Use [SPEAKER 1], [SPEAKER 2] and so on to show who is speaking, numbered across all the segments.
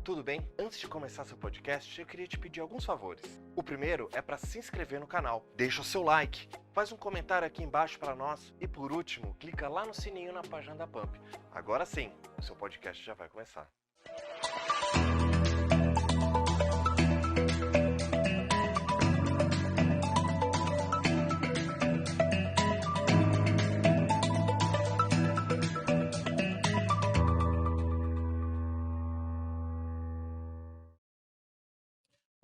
[SPEAKER 1] tudo bem? Antes de começar seu podcast, eu queria te pedir alguns favores. O primeiro é para se inscrever no canal. Deixa o seu like, faz um comentário aqui embaixo para nós e por último, clica lá no sininho na página da Pump. Agora sim, o seu podcast já vai começar.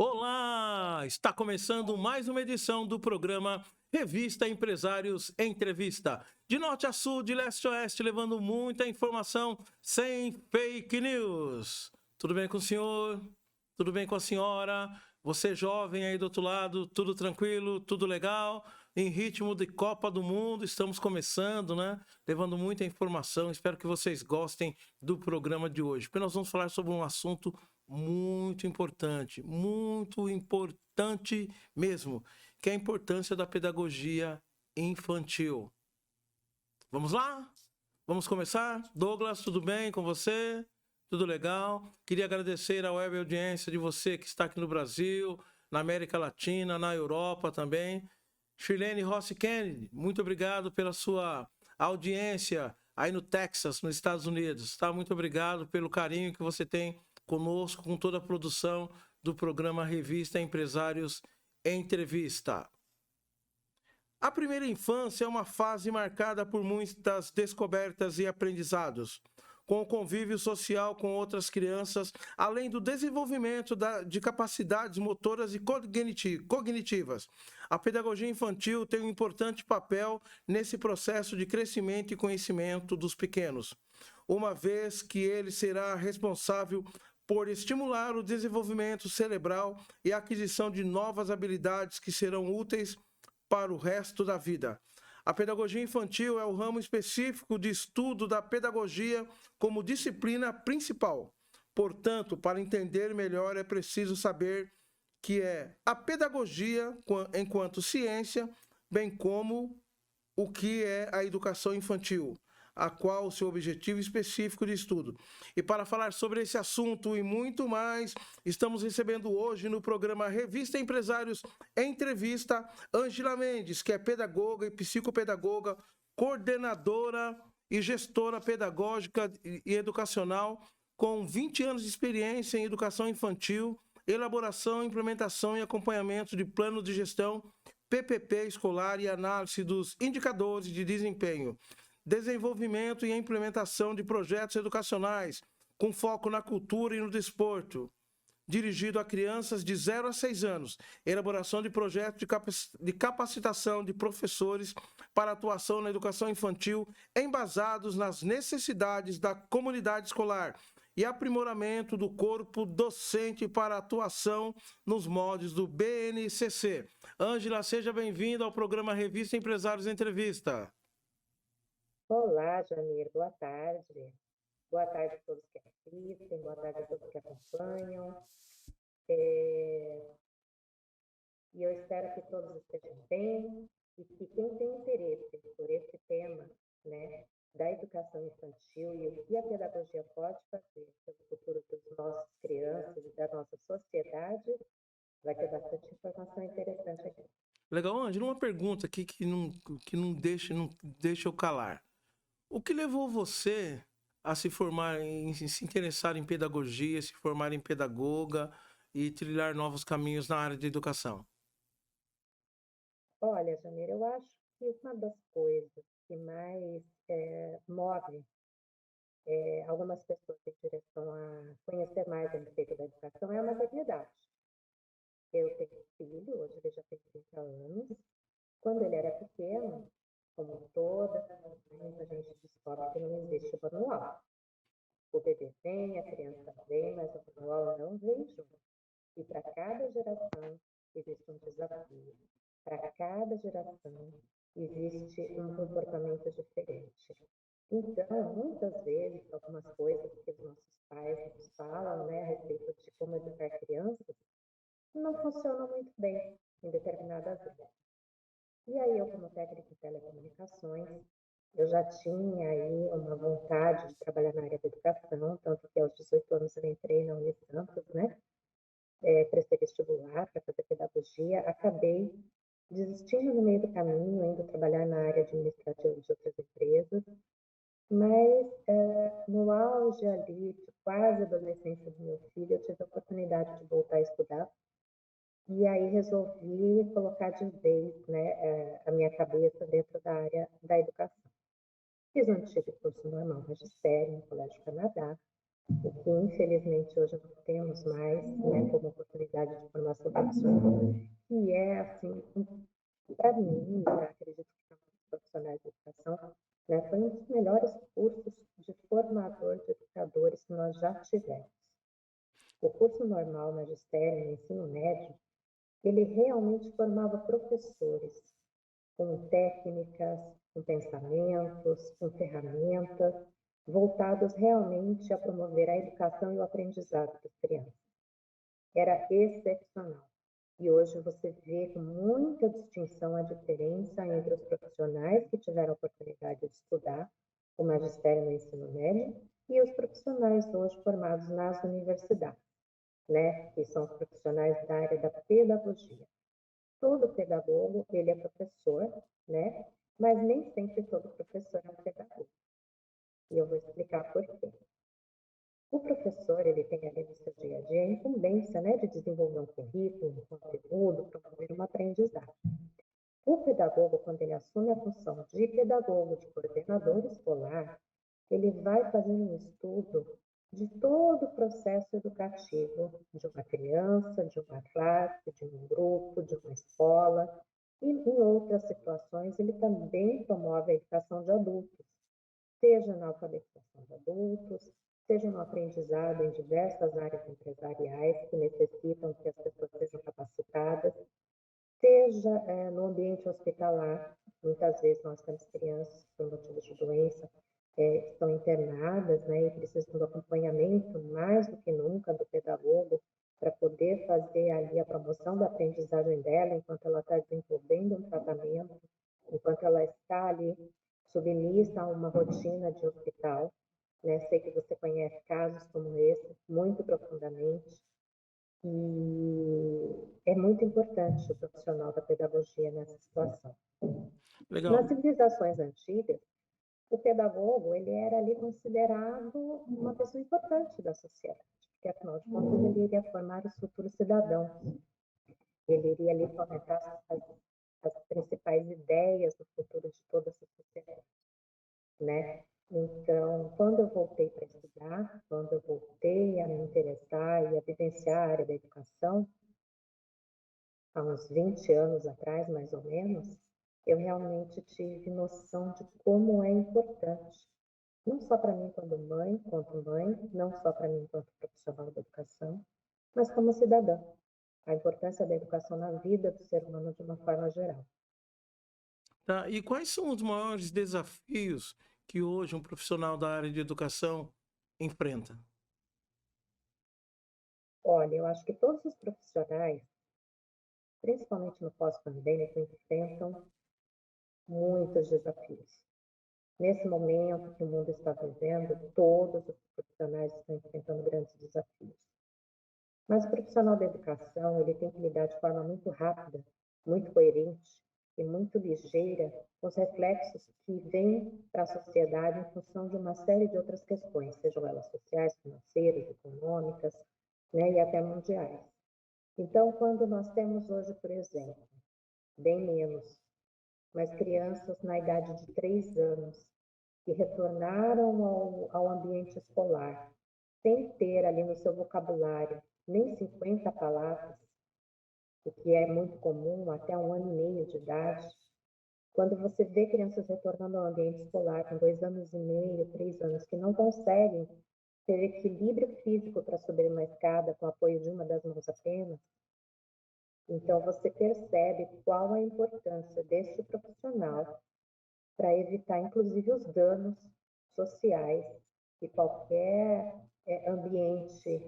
[SPEAKER 2] Olá! Está começando mais uma edição do programa Revista Empresários Entrevista. De norte a sul, de leste a oeste, levando muita informação sem fake news. Tudo bem com o senhor? Tudo bem com a senhora? Você jovem aí do outro lado, tudo tranquilo, tudo legal? Em ritmo de Copa do Mundo, estamos começando, né? Levando muita informação. Espero que vocês gostem do programa de hoje. Porque nós vamos falar sobre um assunto muito importante mesmo, que é a importância da pedagogia infantil. Vamos lá? Vamos começar? Douglas, tudo bem com você? Tudo legal? Queria agradecer a web audiência de você que está aqui no Brasil, na América Latina, na Europa também. Shirlene Rossi Kennedy, muito obrigado pela sua audiência aí no Texas, nos Estados Unidos. Tá? Muito obrigado pelo carinho que você tem conosco, com toda a produção do programa Revista Empresários Entrevista. A primeira infância é uma fase marcada por muitas descobertas e aprendizados, com o convívio social com outras crianças, além do desenvolvimento de capacidades motoras e cognitivas. A pedagogia infantil tem um importante papel nesse processo de crescimento e conhecimento dos pequenos, uma vez que ele será responsável por estimular o desenvolvimento cerebral e a aquisição de novas habilidades que serão úteis para o resto da vida. A pedagogia infantil é o ramo específico de estudo da pedagogia como disciplina principal. Portanto, para entender melhor é preciso saber que é a pedagogia enquanto ciência, bem como o que é a educação infantil, a qual o seu objetivo específico de estudo. E para falar sobre esse assunto e muito mais, estamos recebendo hoje no programa Revista Empresários Entrevista, Ângela Mendes, que é pedagoga e psicopedagoga, coordenadora e gestora pedagógica e educacional, com 20 anos de experiência em educação infantil, elaboração, implementação e acompanhamento de plano de gestão, PPP escolar e análise dos indicadores de desempenho. Desenvolvimento e implementação de projetos educacionais com foco na cultura e no desporto, dirigido a crianças de 0 a 6 anos. Elaboração de projetos de capacitação de professores para atuação na educação infantil embasados nas necessidades da comunidade escolar e aprimoramento do corpo docente para atuação nos moldes do BNCC. Ângela, seja bem-vinda ao programa Revista Empresários Entrevista.
[SPEAKER 3] Olá, Jamir, boa tarde. Boa tarde a todos que assistem, boa tarde a todos que acompanham. E eu espero que todos estejam bem e que quem tem interesse por esse tema, né, da educação infantil e o que a pedagogia pode fazer pelo futuro das nossas crianças e da nossa sociedade, vai ter bastante informação interessante aqui.
[SPEAKER 2] Legal, Ângela, uma pergunta aqui que não deixa eu calar. O que levou você a se se interessar em pedagogia, se formar em pedagoga e trilhar novos caminhos na área de educação?
[SPEAKER 3] Olha, Jamir, eu acho que uma das coisas que mais move algumas pessoas em direção a conhecer mais a respeito da educação é a maternidade. Eu tenho um filho, hoje ele já tem 30 anos. Quando ele era pequeno, como todas as mães, a gente descobre que não existe o manual. O bebê vem, a criança vem, mas o manual não vem junto. E para cada geração existe um desafio. Para cada geração existe um comportamento diferente. Então, muitas vezes, algumas coisas que os nossos pais nos falam, né, a respeito de como educar crianças, não funcionam muito bem em determinadas áreas. E aí eu, como técnica em telecomunicações, Eu já tinha aí uma vontade de trabalhar na área da educação, tanto que aos 18 anos eu entrei na Unisantos, né? Prestei vestibular para fazer pedagogia, acabei desistindo no meio do caminho, indo trabalhar na área administrativa de outras empresas, mas no auge ali, de quase a adolescência do meu filho, eu tive a oportunidade de voltar a estudar, e aí resolvi colocar de vez, né, a minha cabeça dentro da área da educação. Fiz um antigo curso normal, magistério, no Colégio Canadá, o que infelizmente hoje não temos mais, né, como oportunidade de formação profissional, e é, assim, para mim, né, acredito que para muitos profissionais de educação, né, foi um dos melhores cursos de formador de educadores que nós já tivemos. O curso normal, magistério, no ensino médio, ele realmente formava professores com técnicas, com pensamentos, com ferramentas, voltados realmente a promover a educação e o aprendizado das crianças. Era excepcional. E hoje você vê com muita distinção a diferença entre os profissionais que tiveram a oportunidade de estudar o magistério no ensino médio e os profissionais hoje formados nas universidades, né, que são os profissionais da área da pedagogia. Todo pedagogo, ele é professor, né, mas nem sempre todo professor é um pedagogo. E eu vou explicar por quê. O professor, ele tem ali no seu dia a dia a incumbência, né, de desenvolver um currículo, um conteúdo, promover uma aprendizagem. O pedagogo, quando ele assume a função de pedagogo, de coordenador escolar, ele vai fazendo um estudo de todo o processo educativo de uma criança, de uma classe, de um grupo, de uma escola, e em outras situações ele também promove a educação de adultos, seja na alfabetização de adultos, seja no aprendizado em diversas áreas empresariais que necessitam que as pessoas sejam capacitadas, seja no ambiente hospitalar. Muitas vezes nós temos crianças que, por motivos de doença, estão internadas, né, e precisam do acompanhamento mais do que nunca do pedagogo para poder fazer ali a promoção da aprendizagem dela enquanto ela está desenvolvendo um tratamento, enquanto ela está ali submissa a uma rotina de hospital, né? Sei que você conhece casos como esse muito profundamente, e é muito importante o profissional da pedagogia nessa situação.
[SPEAKER 2] Legal.
[SPEAKER 3] Nas civilizações antigas, o pedagogo ele era ali considerado uma pessoa importante da sociedade, porque afinal de contas ele iria formar os futuros cidadãos, ele iria ali fomentar as principais ideias do futuro de toda essa sociedade, né? Então, quando eu voltei para estudar, quando eu voltei a me interessar e a vivenciar a área da educação, há uns 20 anos atrás, mais ou menos, eu realmente tive noção de como é importante, não só para mim quanto mãe, não só para mim enquanto profissional da educação, mas como cidadã, a importância da educação na vida do ser humano de uma forma geral.
[SPEAKER 2] Tá? E quais são os maiores desafios que hoje um profissional da área de educação enfrenta?
[SPEAKER 3] Olha, eu acho que todos os profissionais, principalmente no pós-pandêmico, enfrentam muitos desafios. Nesse momento que o mundo está vivendo, todos os profissionais estão enfrentando grandes desafios. Mas o profissional da educação, ele tem que lidar de forma muito rápida, muito coerente e muito ligeira com os reflexos que vêm para a sociedade em função de uma série de outras questões, sejam elas sociais, financeiras, econômicas, né, e até mundiais. Então, quando nós temos hoje, por exemplo, bem menos, mas crianças na idade de 3 anos que retornaram ao ambiente escolar sem ter ali no seu vocabulário nem 50 palavras, o que é muito comum até 1 ano e meio de idade. Quando você vê crianças retornando ao ambiente escolar com 2 anos e meio, 3 anos, que não conseguem ter equilíbrio físico para subir uma escada com o apoio de uma das mãos apenas, então você percebe qual a importância deste profissional para evitar, inclusive, os danos sociais que qualquer ambiente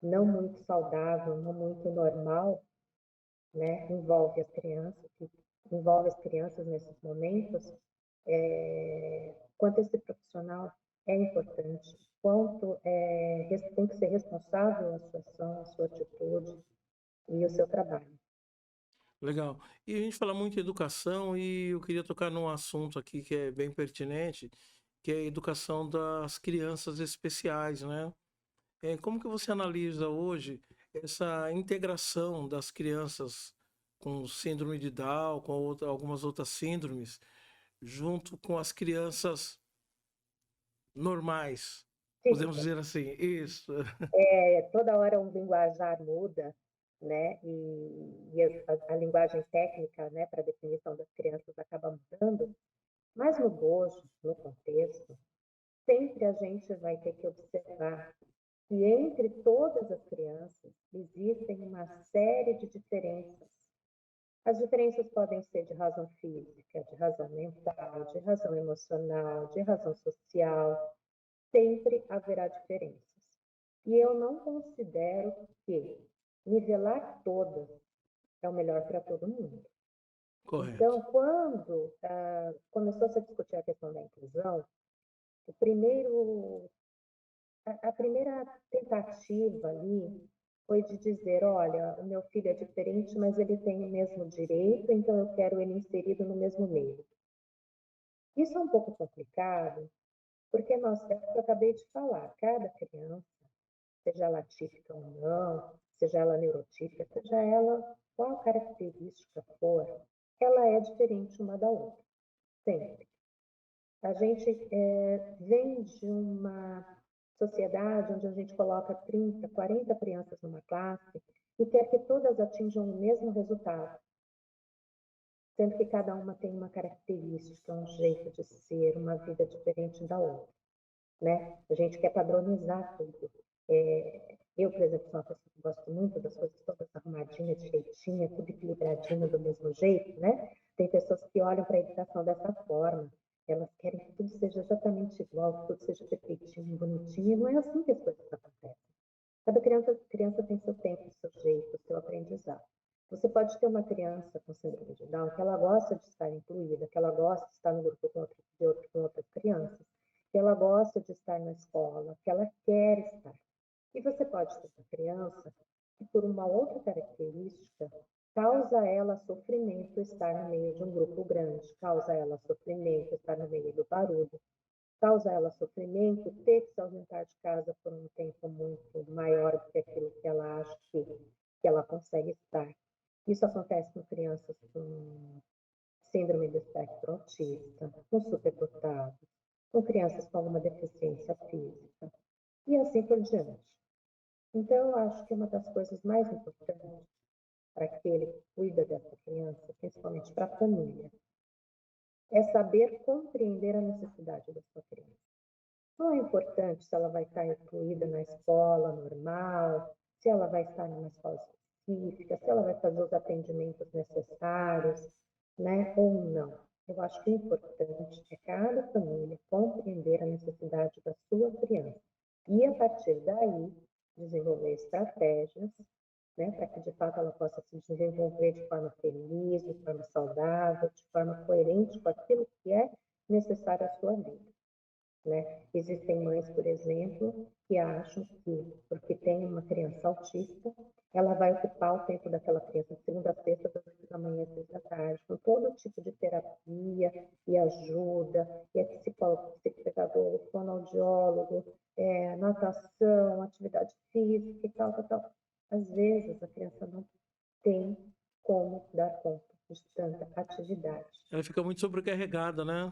[SPEAKER 3] não muito saudável, não muito normal, né, envolve as crianças, que envolve as crianças nesses momentos, quanto esse profissional é importante, quanto tem que ser responsável a sua ação, a sua atitude e o seu trabalho.
[SPEAKER 2] Legal. E a gente fala muito em educação e eu queria tocar num assunto aqui que é bem pertinente, que é a educação das crianças especiais, né? Como que você analisa hoje essa integração das crianças com síndrome de Down, com algumas outras síndromes, junto com as crianças normais? Podemos
[SPEAKER 3] Típica.
[SPEAKER 2] dizer assim, isso.
[SPEAKER 3] Toda hora um linguajar muda, né? E a linguagem técnica, né, para definição das crianças acaba mudando, mas no bojo, no contexto, sempre a gente vai ter que observar que entre todas as crianças existem uma série de diferenças. As diferenças podem ser de razão física, de razão mental, de razão emocional, de razão social, sempre haverá diferenças. E eu não considero que nivelar todas é o melhor para todo mundo.
[SPEAKER 2] Correto.
[SPEAKER 3] Então, quando começou -se a discutir a questão da inclusão, a primeira tentativa ali foi de dizer, olha, o meu filho é diferente, mas ele tem o mesmo direito, então eu quero ele inserido no mesmo meio. Isso é um pouco complicado, porque nós, é o que eu acabei de falar, cada criança, seja ela típica ou não, seja ela neurotípica, seja ela qual característica for, ela é diferente uma da outra, sempre. A gente vem de uma sociedade onde a gente coloca 30, 40 crianças numa classe e quer que todas atinjam o mesmo resultado, sendo que cada uma tem uma característica, um jeito de ser, uma vida diferente da outra, né? A gente quer padronizar tudo. Eu, por exemplo, sou uma pessoa que gosto muito das coisas todas arrumadinhas, direitinha, tudo equilibradinho do mesmo jeito, né? Tem pessoas que olham para a educação dessa forma, elas querem que tudo seja exatamente igual, que tudo seja perfeitinho, bonitinho, e não é assim que as coisas acontecem. Cada criança tem seu tempo, seu jeito, seu aprendizado. Você pode ter uma criança com síndrome de Down que ela gosta de estar incluída, que ela gosta de estar no grupo com outras crianças, que ela gosta de estar na escola, que ela quer estar. E você pode ter uma criança que, por uma outra característica, causa ela sofrimento estar no meio de um grupo grande, causa ela sofrimento estar no meio do barulho, causa ela sofrimento ter que se ausentar de casa por um tempo muito maior do que aquilo que ela acha que ela consegue estar. Isso acontece com crianças com síndrome do espectro autista, com superdotados, com crianças com alguma deficiência física, e assim por diante. Então, eu acho que uma das coisas mais importantes para aquele que cuida dessa criança, principalmente para a família, é saber compreender a necessidade da sua criança. Não é importante se ela vai estar incluída na escola normal, se ela vai estar numa escola específica, se ela vai fazer os atendimentos necessários, né, ou não. Eu acho que o importante é cada família compreender a necessidade da sua criança e, a partir daí, desenvolver estratégias, né, para que, de fato, ela possa se desenvolver de forma feliz, de forma saudável, de forma coerente com aquilo que é necessário à sua vida. Né? Existem mães, por exemplo, que acham que, porque tem uma criança autista, ela vai ocupar o tempo daquela criança de segunda a sexta, das 8 da manhã às 6 da tarde, com todo tipo de terapia e ajuda, e é psicólogo, psicopedagogo, fonoaudiólogo, natação, atividade física e tal, tal, tal. Às vezes, a criança não tem como dar conta de tanta atividade.
[SPEAKER 2] Ela fica muito sobrecarregada, né?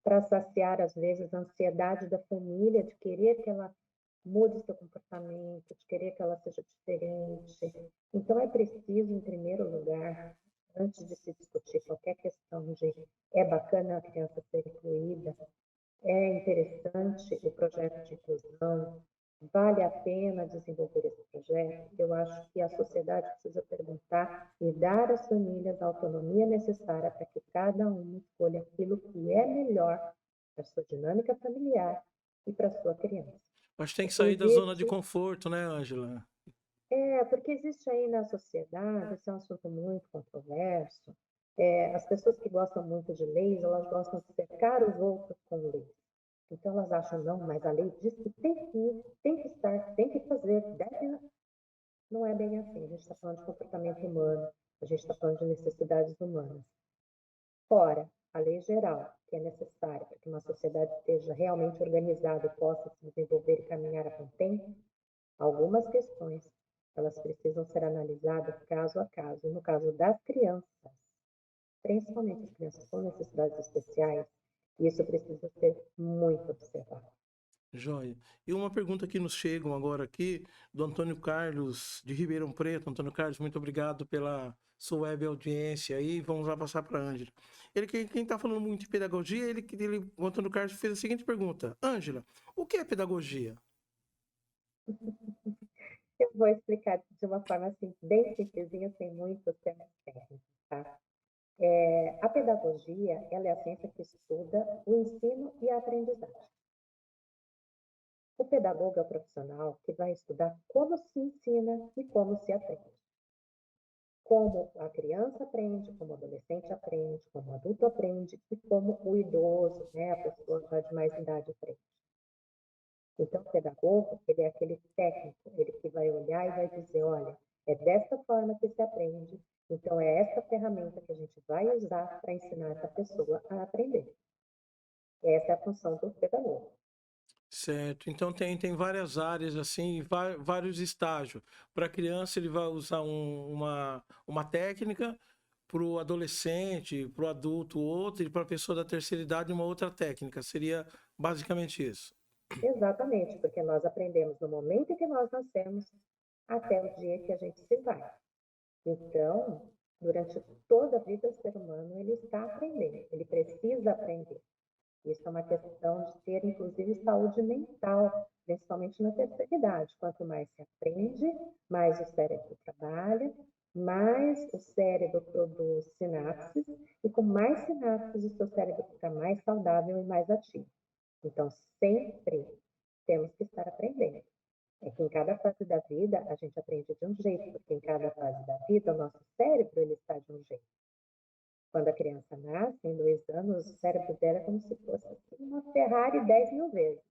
[SPEAKER 3] Para saciar, às vezes, a ansiedade da família de querer que ela mude seu comportamento, de querer que ela seja diferente. Então, é preciso, em primeiro lugar, antes de se discutir qualquer questão de é bacana a criança ser incluída, é interessante o projeto de inclusão, vale a pena desenvolver esse projeto? Eu acho que a sociedade precisa perguntar e dar às famílias a autonomia necessária para que cada um escolha aquilo que é melhor para a sua dinâmica familiar e para a sua criança.
[SPEAKER 2] Mas tem que
[SPEAKER 3] Porque
[SPEAKER 2] sair da zona de
[SPEAKER 3] existe,
[SPEAKER 2] conforto, né, Ângela?
[SPEAKER 3] porque existe aí na sociedade, esse é um assunto muito controverso, As pessoas que gostam muito de leis, elas gostam de cercar os outros com leis. Então elas acham, não, mas a lei diz que tem que ir, tem que estar, tem que fazer, deve... Não é bem assim, a gente está falando de comportamento humano, a gente está falando de necessidades humanas. Fora a lei geral, que é necessária para que uma sociedade esteja realmente organizada e possa se desenvolver e caminhar a contento, algumas questões, elas precisam ser analisadas caso a caso. E no caso das crianças, principalmente as crianças com necessidades especiais, isso precisa ser muito observado.
[SPEAKER 2] Joia. E uma pergunta que nos chegam agora aqui, do Antônio Carlos, de Ribeirão Preto. Antônio Carlos, muito obrigado pela sua web audiência aí. Vamos lá passar para a Ângela. Quem está falando muito de pedagogia, o Antônio Carlos fez a seguinte pergunta. Ângela, o que é pedagogia?
[SPEAKER 3] Eu vou explicar de uma forma assim, bem simplesinha, sem muitos termos técnicos, tá? A pedagogia, ela é a ciência que estuda o ensino e a aprendizagem. O pedagogo é o profissional que vai estudar como se ensina e como se aprende. Como a criança aprende, como o adolescente aprende, como o adulto aprende e como o idoso, né, a pessoa já de mais idade aprende. Então, o pedagogo, ele é aquele técnico, ele que vai olhar e vai dizer, olha, é desta forma que se aprende, então é essa ferramenta que a gente vai usar para ensinar essa pessoa a aprender. Essa é a função do pedagogo.
[SPEAKER 2] Certo. Então tem várias áreas, assim, vários estágios. Para a criança, ele vai usar uma técnica, para o adolescente, para o adulto, outra, e para a pessoa da terceira idade, uma outra técnica. Seria basicamente isso.
[SPEAKER 3] Exatamente, porque nós aprendemos no momento em que nós nascemos até o dia que a gente se vai. Então, durante toda a vida, o ser humano ele está aprendendo, ele precisa aprender. Isso é uma questão de ter, inclusive, saúde mental, principalmente na terceira idade. Quanto mais se aprende, mais o cérebro trabalha, mais o cérebro produz sinapses, e com mais sinapses, o seu cérebro fica mais saudável e mais ativo. Então, sempre temos que estar aprendendo. É que em cada fase da vida a gente aprende de um jeito, porque em cada fase da vida o nosso cérebro ele está de um jeito. Quando a criança nasce, em 2 anos, o cérebro dela é como se fosse uma Ferrari 10.000 vezes.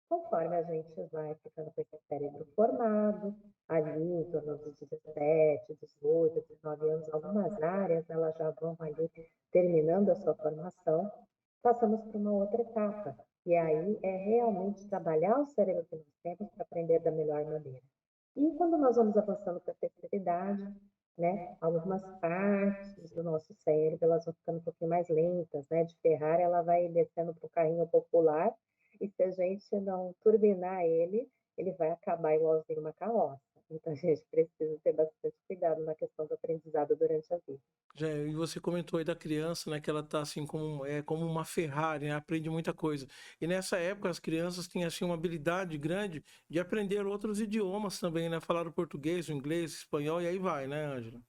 [SPEAKER 3] Conforme a gente vai ficando com esse cérebro formado, ali em torno dos 17, 18, 19 anos, algumas áreas elas já vão ali terminando a sua formação, passamos para uma outra etapa. E aí é realmente trabalhar o cérebro que nós temos para aprender da melhor maneira. E quando nós vamos avançando para a terceira idade, né, algumas partes do nosso cérebro elas vão ficando um pouquinho mais lentas, né? De Ferrari ela vai descendo para o carrinho popular e se a gente não turbinar ele, ele vai acabar igualzinho uma carroça. Então a gente precisa ter bastante cuidado na questão do aprendizado durante a vida.
[SPEAKER 2] E você comentou aí da criança, né, que ela tá assim como uma Ferrari, né, aprende muita coisa. E nessa época as crianças têm assim uma habilidade grande de aprender outros idiomas também, né, falar o português, o inglês, o espanhol e aí vai, né, Ângela?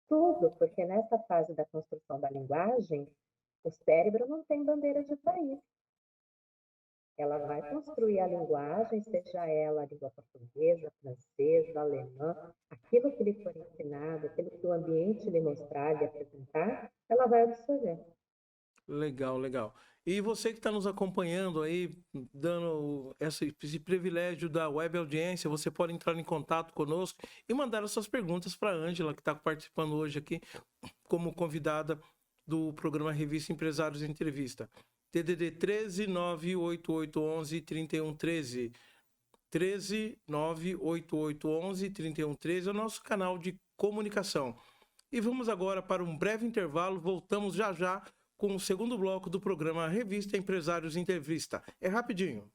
[SPEAKER 3] Tudo, porque nessa fase da construção da linguagem, o cérebro não tem bandeira de país. Ela vai construir a linguagem, seja ela a língua portuguesa, francesa, alemã, aquilo que lhe for ensinado, aquilo que o ambiente lhe mostrar, lhe apresentar, ela vai absorver.
[SPEAKER 2] Legal, legal. E você que está nos acompanhando aí, dando esse privilégio da web audiência, você pode entrar em contato conosco e mandar as suas perguntas para a Ângela, que está participando hoje aqui como convidada do programa Revista Empresários em Entrevista. TDD 13 98811 3113. 13 98811 3113 é o nosso canal de comunicação. E vamos agora para um breve intervalo, voltamos já já com o segundo bloco do programa Revista Empresários em Entrevista. É rapidinho.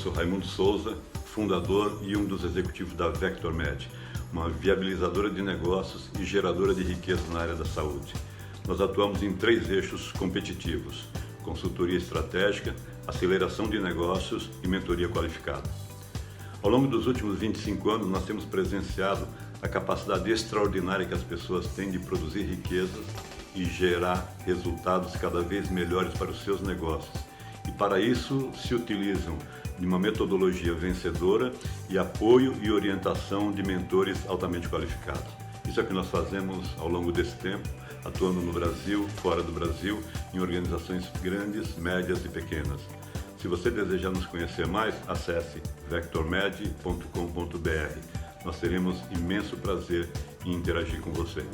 [SPEAKER 4] sou Raimundo Souza, fundador e um dos executivos da VectorMed, uma viabilizadora de negócios e geradora de riqueza na área da saúde. Nós atuamos em 3 eixos competitivos: consultoria estratégica, aceleração de negócios e mentoria qualificada. Ao longo dos últimos 25 anos, nós temos presenciado a capacidade extraordinária que as pessoas têm de produzir riquezas e gerar resultados cada vez melhores para os seus negócios. E para isso se utilizam de uma metodologia vencedora e apoio e orientação de mentores altamente qualificados. Isso é o que nós fazemos ao longo desse tempo, atuando no Brasil, fora do Brasil, em organizações grandes, médias e pequenas. Se você desejar nos conhecer mais, acesse vectormed.com.br. Nós teremos imenso prazer em interagir com você.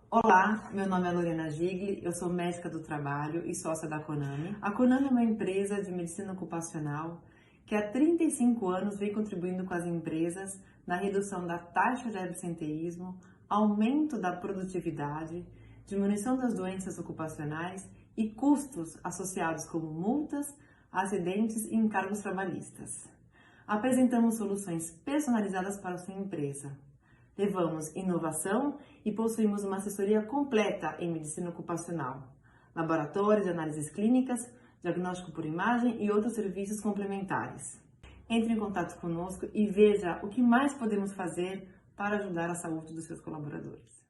[SPEAKER 5] Olá, meu nome é Lorena Gigli, eu sou médica do trabalho e sócia da Conami. A Conami é uma empresa de medicina ocupacional que há 35 anos vem contribuindo com as empresas na redução da taxa de absenteísmo, aumento da produtividade, diminuição das doenças ocupacionais e custos associados como multas, acidentes e encargos trabalhistas. Apresentamos soluções personalizadas para a sua empresa. Levamos inovação e possuímos uma assessoria completa em medicina ocupacional, laboratórios de análises clínicas, diagnóstico por imagem e outros serviços complementares. Entre em contato conosco e veja o que mais podemos fazer para ajudar a saúde dos seus colaboradores.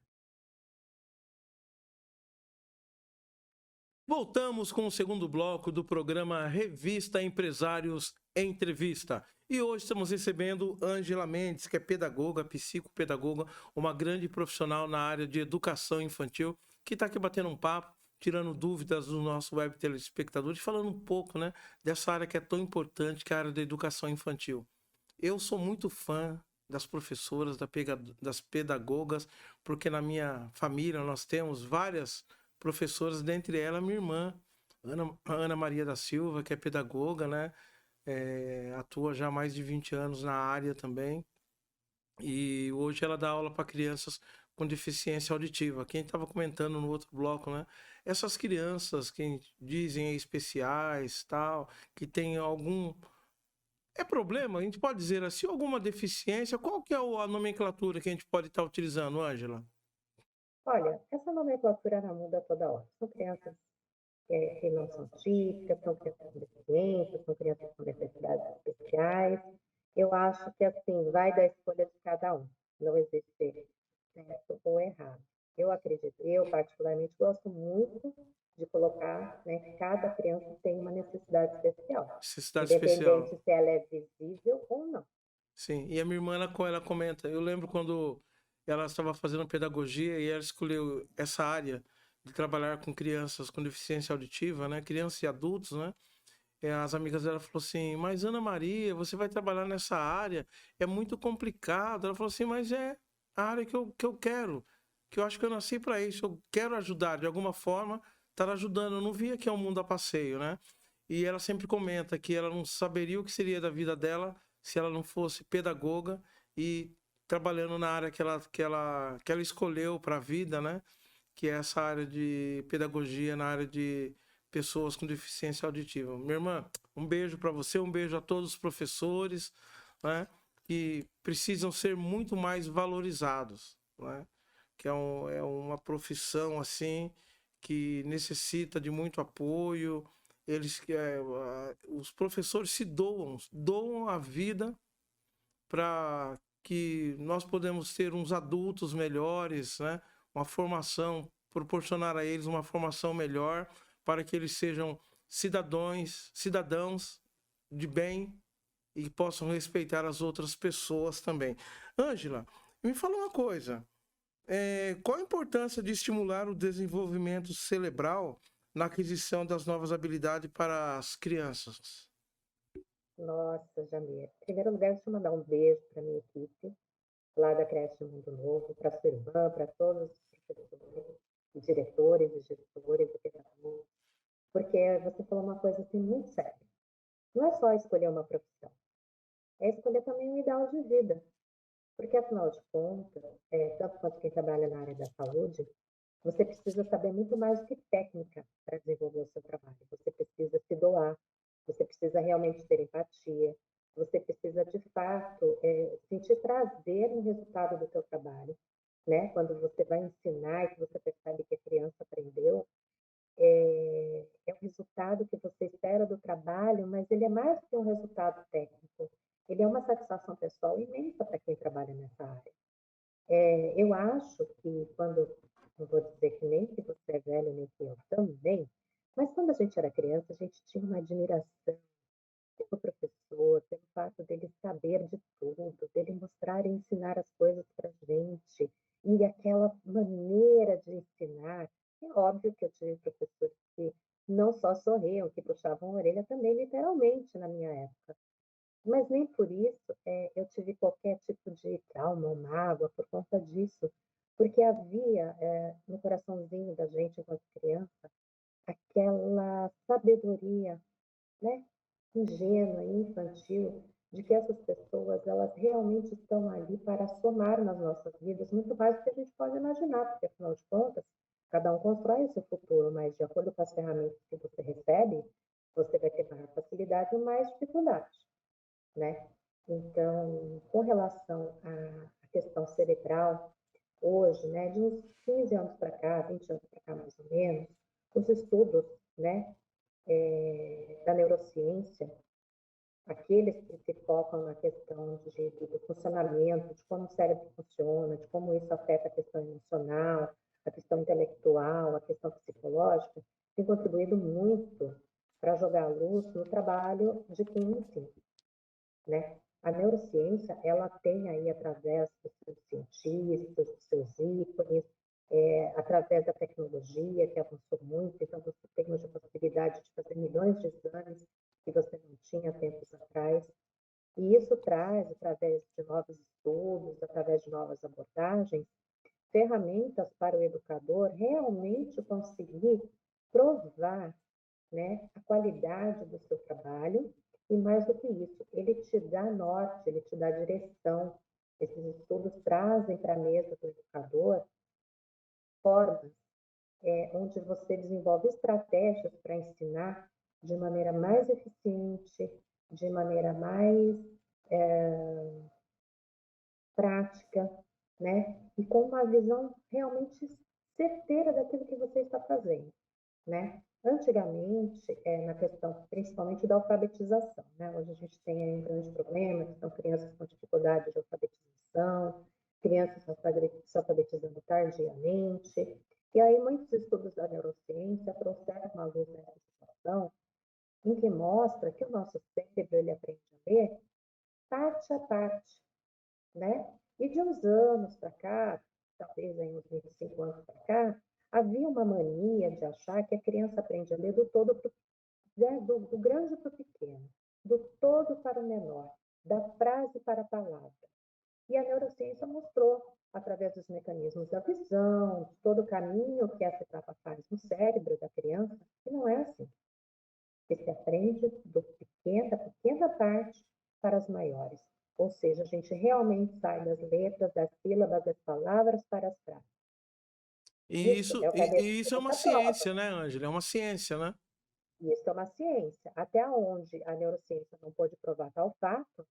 [SPEAKER 2] Voltamos com o segundo bloco do programa Revista Empresários Entrevista. E hoje estamos recebendo Ângela Mendes, que é pedagoga, psicopedagoga, uma grande profissional na área de educação infantil, que está aqui batendo um papo, tirando dúvidas do nosso web telespectador e falando um pouco, né, dessa área que é tão importante, que é a área da educação infantil. Eu sou muito fã das professoras, das pedagogas, porque na minha família nós temos várias professoras, dentre elas minha irmã, Ana Maria da Silva, que é pedagoga, né? Atua já há mais de 20 anos na área também. E hoje ela dá aula para crianças com deficiência auditiva. Quem estava comentando no outro bloco, né? Essas crianças que dizem especiais, tal, que tem algum... É problema? A gente pode dizer assim, alguma deficiência? Qual que é a nomenclatura que a gente pode estar utilizando, Ângela?
[SPEAKER 3] Olha, essa nomenclatura ela muda toda hora. São crianças que não são típicas, são crianças com deficiência, são crianças com necessidades especiais. Eu acho que, assim, vai da escolha de cada um. Não existe certo ou errado. Eu acredito, eu particularmente gosto muito de colocar, né, que cada criança tem uma necessidade especial,
[SPEAKER 2] Necessidade especial.
[SPEAKER 3] independente se ela é visível ou não.
[SPEAKER 2] Sim, e a minha irmã, ela comenta, eu lembro quando ela estava fazendo pedagogia e ela escolheu essa área de trabalhar com crianças com deficiência auditiva, né? Crianças e adultos, né? E as amigas dela falaram assim, mas Ana Maria, você vai trabalhar nessa área, é muito complicado. Ela falou assim, mas é a área que eu quero, que eu acho que eu nasci para isso, eu quero ajudar de alguma forma, estar ajudando. Eu não via que é um mundo a passeio, né? E ela sempre comenta que ela não saberia o que seria da vida dela se ela não fosse pedagoga e trabalhando na área que ela escolheu para a vida, né? Que é essa área de pedagogia, na área de pessoas com deficiência auditiva. Minha irmã, um beijo para você, um beijo a todos os professores, né? Que precisam ser muito mais valorizados, né? Que é uma profissão assim que necessita de muito apoio. Os professores se doam a vida para que nós podemos ter uns adultos melhores, né? Uma formação, proporcionar a eles uma formação melhor para que eles sejam cidadãos de bem e possam respeitar as outras pessoas também. Ângela, me fala uma coisa. Qual a importância de estimular o desenvolvimento cerebral na aquisição das novas habilidades para as crianças?
[SPEAKER 3] Nossa, Jamir. Em primeiro lugar, deixa eu mandar um beijo para a minha equipe, lá da Creche Mundo Novo, para a sua irmã, para todos os professores, e diretores, e gestores, e pedagogos, porque você falou uma coisa assim muito séria. Não é só escolher uma profissão, é escolher também um ideal de vida. Porque, afinal de contas, tanto quanto quem trabalha na área da saúde, você precisa saber muito mais do que técnica para desenvolver o seu trabalho. Você precisa se doar, você precisa realmente ter empatia, você precisa, de fato, sentir prazer no resultado do seu trabalho, né? Quando você vai ensinar e que você percebe que a criança aprendeu, é um resultado que você espera do trabalho, mas ele é mais do que um resultado técnico. Ele é uma satisfação pessoal imensa para quem trabalha nessa área. Eu acho que quando, não vou dizer que nem que você é velho, nem que eu também, mas quando a gente era criança, a gente tinha uma admiração pelo professor, pelo fato dele saber de tudo, dele mostrar e ensinar as coisas para a gente, e aquela maneira de ensinar. É óbvio que eu tive professores que não só sorriam, que puxavam a orelha também, literalmente, na minha época. Mas nem por isso eu tive qualquer tipo de trauma ou mágoa por conta disso, porque havia no coraçãozinho da gente, enquanto criança, aquela sabedoria, né, ingênua e infantil, de que essas pessoas elas realmente estão ali para somar nas nossas vidas muito mais do que a gente pode imaginar, porque afinal de contas, cada um constrói o seu futuro, mas de acordo com as ferramentas que você recebe, você vai ter mais facilidade ou mais dificuldade, né? Então, com relação à questão cerebral, hoje, né, de uns 15 anos para cá, 20 anos para cá mais ou menos, os estudos, né, da neurociência, aqueles que se focam na questão do funcionamento, de como o cérebro funciona, de como isso afeta a questão emocional, a questão intelectual, a questão psicológica, tem contribuído muito para jogar a luz no trabalho de quem ensina, né? A neurociência, ela tem aí, através dos seus cientistas, dos seus ícones, através da tecnologia, que avançou muito, então você tem hoje a possibilidade de fazer milhões de exames que você não tinha tempos atrás. E isso traz, através de novos estudos, através de novas abordagens, ferramentas para o educador realmente conseguir provar, né, a qualidade do seu trabalho e, mais do que isso, ele te dá norte, ele te dá direção. Esses estudos trazem para a mesa do educador formas onde você desenvolve estratégias para ensinar de maneira mais eficiente, de maneira mais prática, né? E com uma visão realmente certeira daquilo que você está fazendo, né? Antigamente, na questão principalmente da alfabetização, né? Hoje a gente tem aí um grande problema, que são crianças com dificuldade de alfabetização, crianças se alfabetizando tardiamente, e aí muitos estudos da neurociência trouxeram uma luz nessa situação, em que mostra que o nosso cérebro ele aprende a ler parte a parte, né? E de uns anos para cá, talvez aí uns 25 anos para cá, havia uma mania de achar que a criança aprende a ler do todo pro, né, do grande para o pequeno, do todo para o menor, da frase para a palavra. E a neurociência mostrou, através dos mecanismos da visão, de todo o caminho que essa etapa faz no cérebro da criança, que não é assim. Que se aprende da pequena parte para as maiores. Ou seja, a gente realmente sai das letras, das sílabas, das palavras para as frases.
[SPEAKER 2] E
[SPEAKER 3] Isso
[SPEAKER 2] isso,
[SPEAKER 3] é o que a
[SPEAKER 2] e isso é uma
[SPEAKER 3] neurociência prova.
[SPEAKER 2] ciência, né, Ângela? É uma ciência, né?
[SPEAKER 3] Isso é uma ciência. Até onde a neurociência não pôde provar tal fato,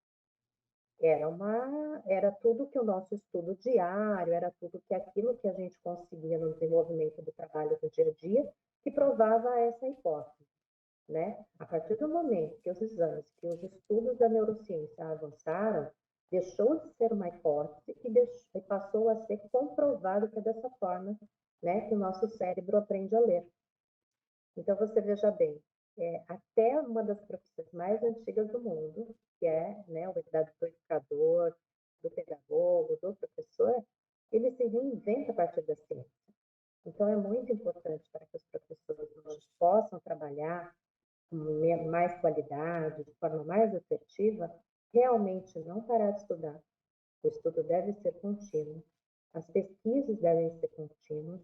[SPEAKER 3] era tudo que o nosso estudo diário, era tudo que aquilo que a gente conseguia no desenvolvimento do trabalho do dia a dia, que provava essa hipótese, né? A partir do momento que os exames, que os estudos da neurociência avançaram, deixou de ser uma hipótese e passou a ser comprovado que é dessa forma, né, que o nosso cérebro aprende a ler. Então, você veja bem, até uma das profissões mais antigas do mundo, que é, né, o da do educador, do pedagogo, do professor, ele se reinventa a partir da ciência. Então, é muito importante para que os professores hoje possam trabalhar com mais qualidade, de forma mais assertiva, realmente não parar de estudar. O estudo deve ser contínuo, as pesquisas devem ser contínuas,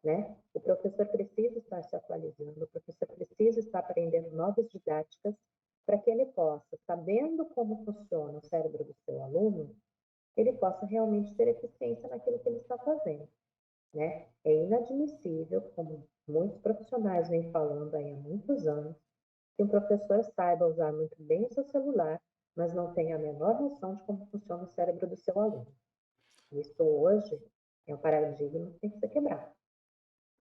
[SPEAKER 3] né? O professor precisa estar se atualizando, o professor precisa estar aprendendo novas didáticas para que ele possa, sabendo como funciona o cérebro do seu aluno, ele possa realmente ter eficiência naquilo que ele está fazendo, né? É inadmissível, como muitos profissionais vêm falando aí há muitos anos, que um professor saiba usar muito bem o seu celular, mas não tenha a menor noção de como funciona o cérebro do seu aluno. Isso hoje é um paradigma que tem que ser quebrado.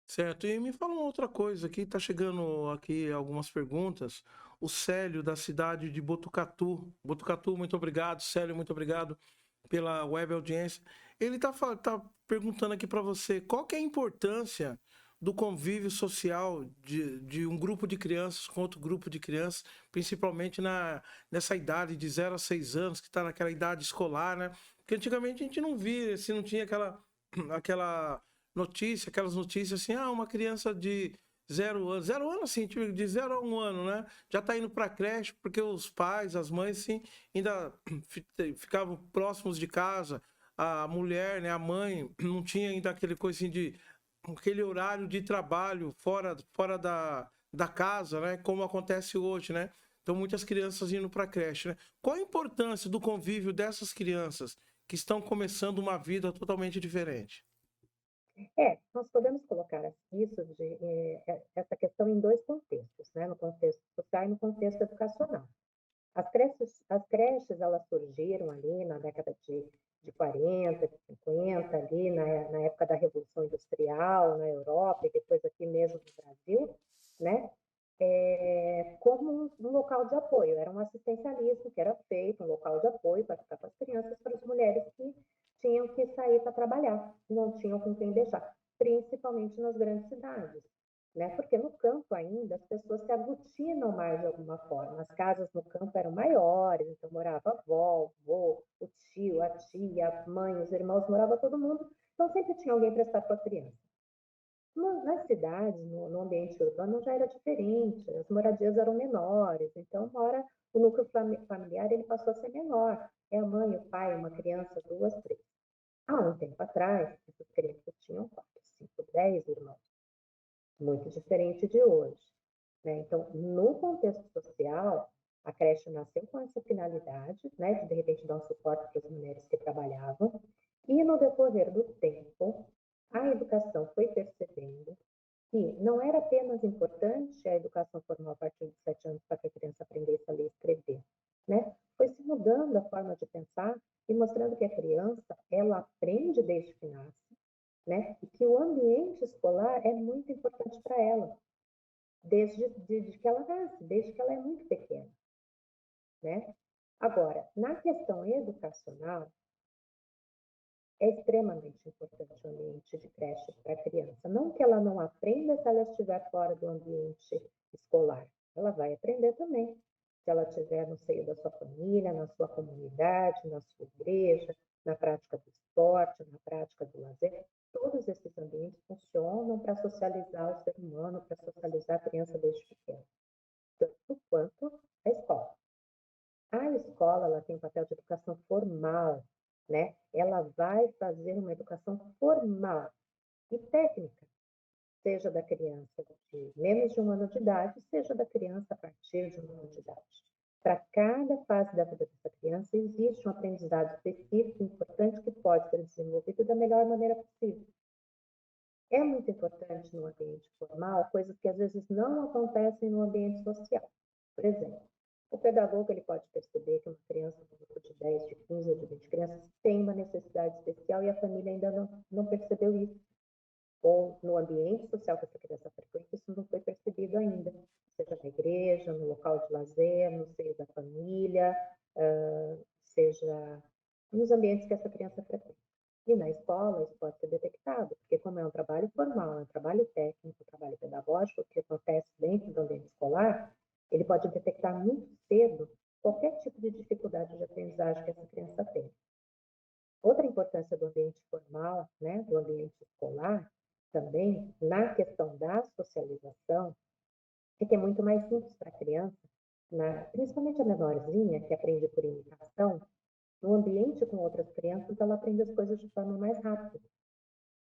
[SPEAKER 2] Certo, e me fala uma outra coisa aqui, tá chegando aqui algumas perguntas. O Célio, da cidade de Botucatu. Botucatu, muito obrigado. Célio, muito obrigado pela web audiência. Ele tá perguntando aqui para você qual que é a importância do convívio social de um grupo de crianças com outro grupo de crianças, principalmente nessa idade de 0 a 6 anos, que está naquela idade escolar, né? Porque antigamente a gente não via, se não tinha aquela aquelas notícias assim, uma criança de 0 ano assim, tipo, de 0 a 1 ano, né? Já tá indo para creche, porque os pais, as mães, assim, ainda ficavam próximos de casa, a mulher, né, a mãe, não tinha ainda aquele coisa assim de aquele horário de trabalho fora da casa, né? Como acontece hoje, né? Então, muitas crianças indo para creche, né? Qual a importância do convívio dessas crianças que estão começando uma vida totalmente diferente?
[SPEAKER 3] Nós podemos colocar essa questão em dois contextos, né? No contexto social e no contexto educacional. As creches elas surgiram ali na década de 40, de 50, ali na época da Revolução Industrial, na Europa e depois aqui mesmo no Brasil, né? Como um local de apoio, era um assistencialismo que era feito, um local de apoio para ficar com as crianças, para as mulheres que tinham que sair para trabalhar, não tinham com quem deixar, principalmente nas grandes cidades, né? Porque no campo ainda as pessoas se aglutinam mais de alguma forma. As casas no campo eram maiores, então morava a avó, o avô, o tio, a tia, a mãe, os irmãos, morava todo mundo, então sempre tinha alguém para estar com a criança. Nas cidades, no ambiente urbano, já era diferente, as moradias eram menores, então, uma hora, o núcleo familiar ele passou a ser menor. É a mãe, o pai, uma criança, duas, três. Há um tempo atrás, essas crianças tinham 4, 5, 10 irmãos, muito diferente de hoje, né? Então, no contexto social, a creche nasceu com essa finalidade, né, de repente dar um suporte para as mulheres que trabalhavam, e no decorrer do tempo, a educação foi percebendo que não era apenas importante a educação formal a partir de 7 anos para que a criança aprendesse a ler e escrever, né? Foi se mudando a forma de pensar e mostrando que a criança, ela aprende desde que nasce, né? E que o ambiente escolar é muito importante para ela, desde que ela nasce, desde que ela é muito pequena, né? Agora, na questão educacional, é extremamente importante o ambiente de creche para a criança. Não que ela não aprenda se ela estiver fora do ambiente escolar. Ela vai aprender também. Se ela estiver no seio da sua família, na sua comunidade, na sua igreja, na prática do esporte, na prática do lazer, todos esses ambientes funcionam para socializar o ser humano, para socializar a criança desde pequena, tanto quanto a escola. A escola ela tem um papel de educação formal, né? Ela vai fazer uma educação formal e técnica, seja da criança de menos de 1 ano de idade, seja da criança a partir de 1 ano de idade. Para cada fase da vida dessa criança, existe um aprendizado específico, importante, que pode ser desenvolvido da melhor maneira possível. É muito importante no ambiente formal coisas que às vezes não acontecem no ambiente social. Por exemplo, o pedagogo ele pode perceber que uma criança, um grupo de 10, de 15 ou de 20 crianças tem uma necessidade especial e a família ainda não percebeu isso. Ou no ambiente social que essa criança frequenta, isso não foi percebido ainda. Seja na igreja, no local de lazer, no seio da família, seja nos ambientes que essa criança frequenta. E na escola isso pode ser detectado, porque como é um trabalho formal, é um trabalho técnico, um trabalho pedagógico que acontece dentro do ambiente escolar, ele pode detectar muito cedo qualquer tipo de dificuldade de aprendizagem que essa criança tem. Outra importância do ambiente formal, né, do ambiente escolar, também, na questão da socialização, é que é muito mais simples para a criança, principalmente a menorzinha, que aprende por imitação, no ambiente com outras crianças, ela aprende as coisas de forma mais rápida.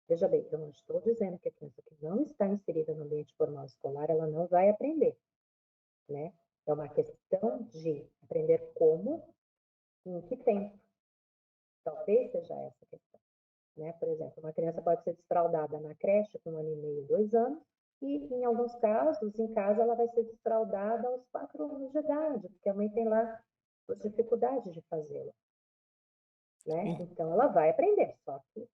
[SPEAKER 3] Veja bem, eu não estou dizendo que a criança que não está inserida no ambiente formal escolar, ela não vai aprender, né? É uma questão de aprender como e em que tempo. Então, talvez seja essa a questão, né? Por exemplo, uma criança pode ser desfraldada na creche com 1 ano e meio, 2 anos, e em alguns casos, em casa, ela vai ser desfraldada aos 4 anos de idade, porque a mãe tem lá as dificuldades de fazê-lo, né?
[SPEAKER 2] Sim.
[SPEAKER 3] Então, ela vai aprender, só que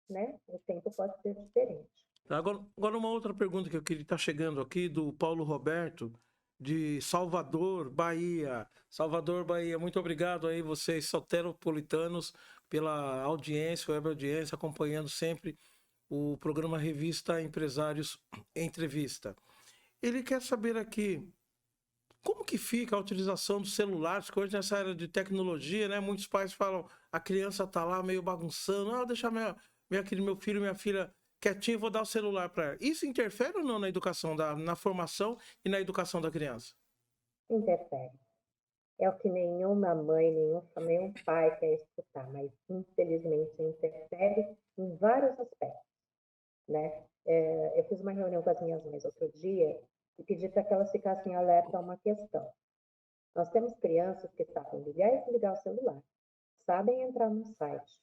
[SPEAKER 3] né, o tempo pode ser diferente.
[SPEAKER 2] Agora uma outra pergunta que eu queria estar chegando aqui do Paulo Roberto, de Salvador, Bahia. Salvador, Bahia, muito obrigado aí vocês, soteropolitanos, pela audiência, web audiência, acompanhando sempre o programa Revista Empresários Entrevista. Ele quer saber aqui como que fica a utilização dos celulares, que hoje nessa era de tecnologia, né? Muitos pais falam, a criança tá lá meio bagunçando, deixa meu filho, minha filha quietinho, vou dar o celular para ela. Isso interfere ou não na educação, na formação e na educação da criança?
[SPEAKER 3] Interfere. É o que nenhuma mãe, nenhum pai quer escutar, mas infelizmente interfere em vários aspectos, né? Eu fiz uma reunião com as minhas mães outro dia e pedi para que elas ficassem alerta a uma questão. Nós temos crianças que sabem ligar e desligar o celular, sabem entrar no site,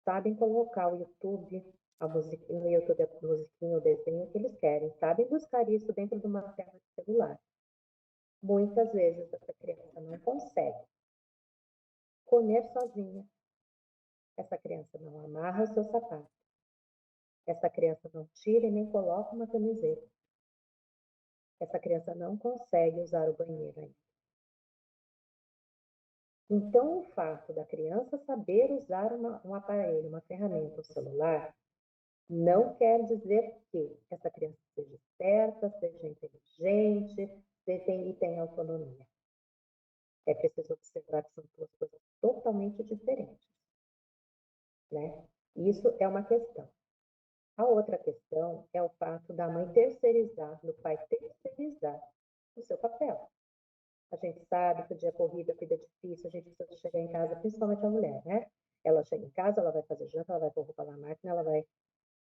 [SPEAKER 3] sabem colocar o YouTube, no YouTube a musiquinha, o desenho que eles querem, sabem buscar isso dentro de uma tela de celular. Muitas vezes essa criança não consegue comer sozinha. Essa criança não amarra o seu sapato. Essa criança não tira e nem coloca uma camiseta. Essa criança não consegue usar o banheiro ainda. Então, o fato da criança saber usar um aparelho, uma ferramenta, o celular, não quer dizer que essa criança seja esperta, seja inteligente e tenha autonomia. É preciso observar que são duas coisas totalmente diferentes, né? Isso é uma questão. A outra questão é o fato da mãe terceirizar, do pai terceirizar o seu papel. A gente sabe que o dia corrido, a vida é difícil, a gente precisa chegar em casa, principalmente a mulher, né? Ela chega em casa, ela vai fazer janta, ela vai pôr roupa na máquina, ela vai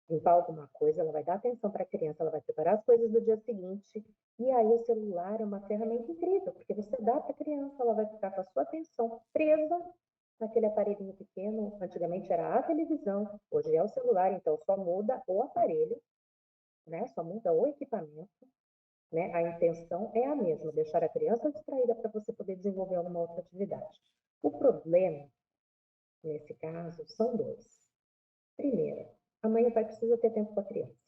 [SPEAKER 3] limpar alguma coisa, ela vai dar atenção para a criança, ela vai preparar as coisas do dia seguinte. E aí o celular é uma ferramenta incrível, porque você dá para a criança, ela vai ficar com a sua atenção presa naquele aparelhinho pequeno. Antigamente era a televisão, hoje é o celular, então só muda o aparelho, né? Só muda o equipamento. Né? A intenção é a mesma, deixar a criança distraída para você poder desenvolver alguma outra atividade. O problema, nesse caso, são dois. Primeiro, a mãe e o pai precisam ter tempo com a criança.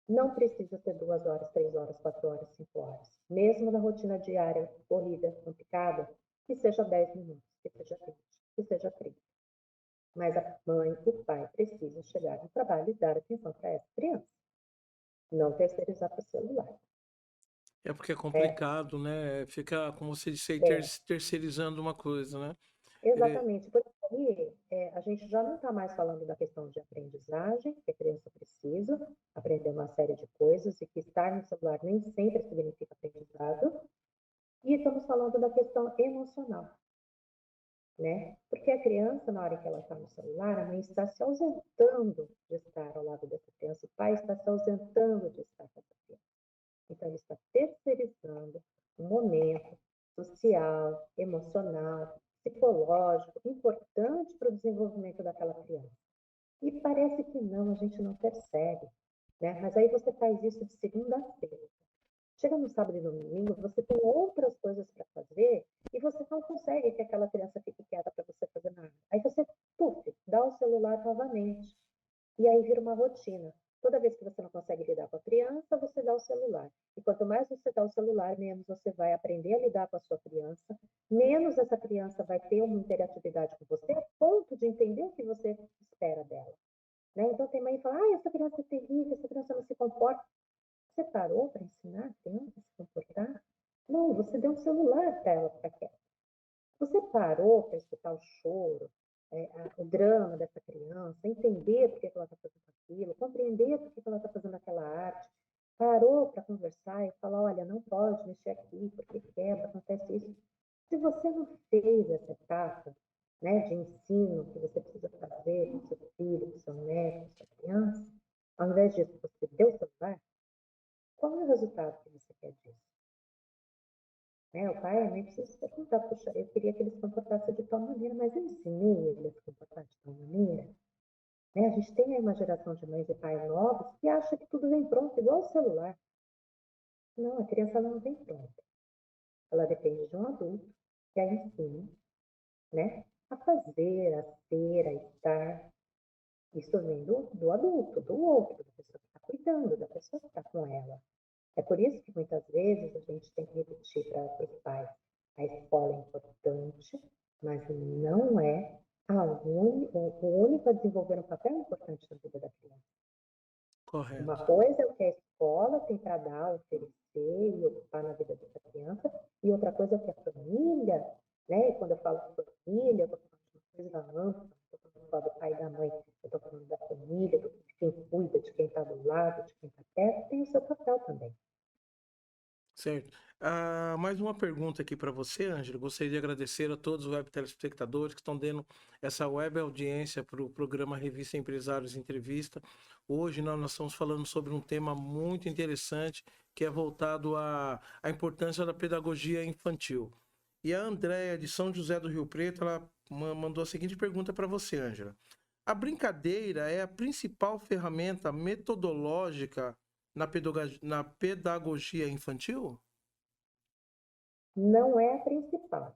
[SPEAKER 3] Não precisa ter 2 horas, 3 horas, 4 horas, 5 horas. Mesmo na rotina diária, corrida, complicada, que seja 10 minutos, que seja 20, que seja 30. Mas a mãe e o pai precisam chegar no trabalho e dar atenção para essa criança. Não terceirizar para o celular.
[SPEAKER 2] É porque é complicado, né? Fica, como você disse aí, terceirizando uma coisa, né?
[SPEAKER 3] Exatamente. Por aí, a gente já não está mais falando da questão de aprendizagem, que a criança precisa aprender uma série de coisas e que estar no celular nem sempre significa aprendizado. E estamos falando da questão emocional, né? Porque a criança, na hora que ela está no celular, a mãe está se ausentando de estar ao lado dessa criança, o pai está se ausentando de estar com essa criança. Então, ele está terceirizando um momento social, emocional, psicológico, importante para o desenvolvimento daquela criança. E parece que não, a gente não percebe, né? Mas aí você faz isso de segunda a sexta. Chega no sábado e no domingo, você tem outras coisas para fazer e você não consegue que aquela criança fique quieta para você fazer nada. Aí você, dá o celular novamente. E aí vira uma rotina. Toda vez que você não consegue lidar com a criança, você dá o celular. E quanto mais você dá o celular, menos você vai aprender a lidar com a sua criança, menos essa criança vai ter uma interatividade com você, a ponto de entender o que você espera dela. Né? Então tem mãe que fala, essa criança é terrível, essa criança não se comporta. Você parou para ensinar a criança a se comportar? Não, você deu um celular para ela ficar quieta. Você parou para escutar o choro, o drama dessa criança, entender por que ela está fazendo aquilo, compreender por que ela está fazendo aquela arte, parou para conversar e falar, olha, não pode mexer aqui, porque quebra, acontece isso. Se você não fez essa etapa, né, de ensino que você precisa fazer com o seu filho, com o seu neto, com a sua criança, ao invés disso você deu o celular, qual é o resultado que você quer disso? né? O pai e a mãe precisam se perguntar, puxa, eu queria que ele se comportasse de tal maneira, mas eu ensinei ele a se comportar de tal maneira. Né? A gente tem aí uma geração de mães e pais novos que acha que tudo vem pronto, igual o celular. Não, a criança não vem pronta. Ela depende de um adulto que a ensine, né? A fazer, a ser, a estar. Isso vem do adulto, do outro, da pessoa que está cuidando, da pessoa que está com ela. É por isso que muitas vezes a gente tem que repetir para os pais: a escola é importante, mas não é o único a desenvolver um papel importante na vida da criança.
[SPEAKER 2] Correto.
[SPEAKER 3] Uma coisa é o que a escola tem para dar, oferecer e ocupar na vida dessa criança, e outra coisa é o que a família, né? E quando eu falo família, eu estou falando de uma coisa ampla, estou falando só do pai e da mãe, eu estou falando da família, de quem cuida, de quem está do lado, de quem está perto, tem o seu papel também.
[SPEAKER 2] Certo. Mais uma pergunta aqui para você, Ângela. Gostaria de agradecer a todos os web telespectadores que estão dando essa web audiência para o programa Revista Empresários Entrevista. Hoje nós estamos falando sobre um tema muito interessante, que é voltado à importância da pedagogia infantil. E a Andréia, de São José do Rio Preto, ela mandou a seguinte pergunta para você, Ângela. A brincadeira é a principal ferramenta metodológica na pedagogia infantil?
[SPEAKER 3] Não é a principal,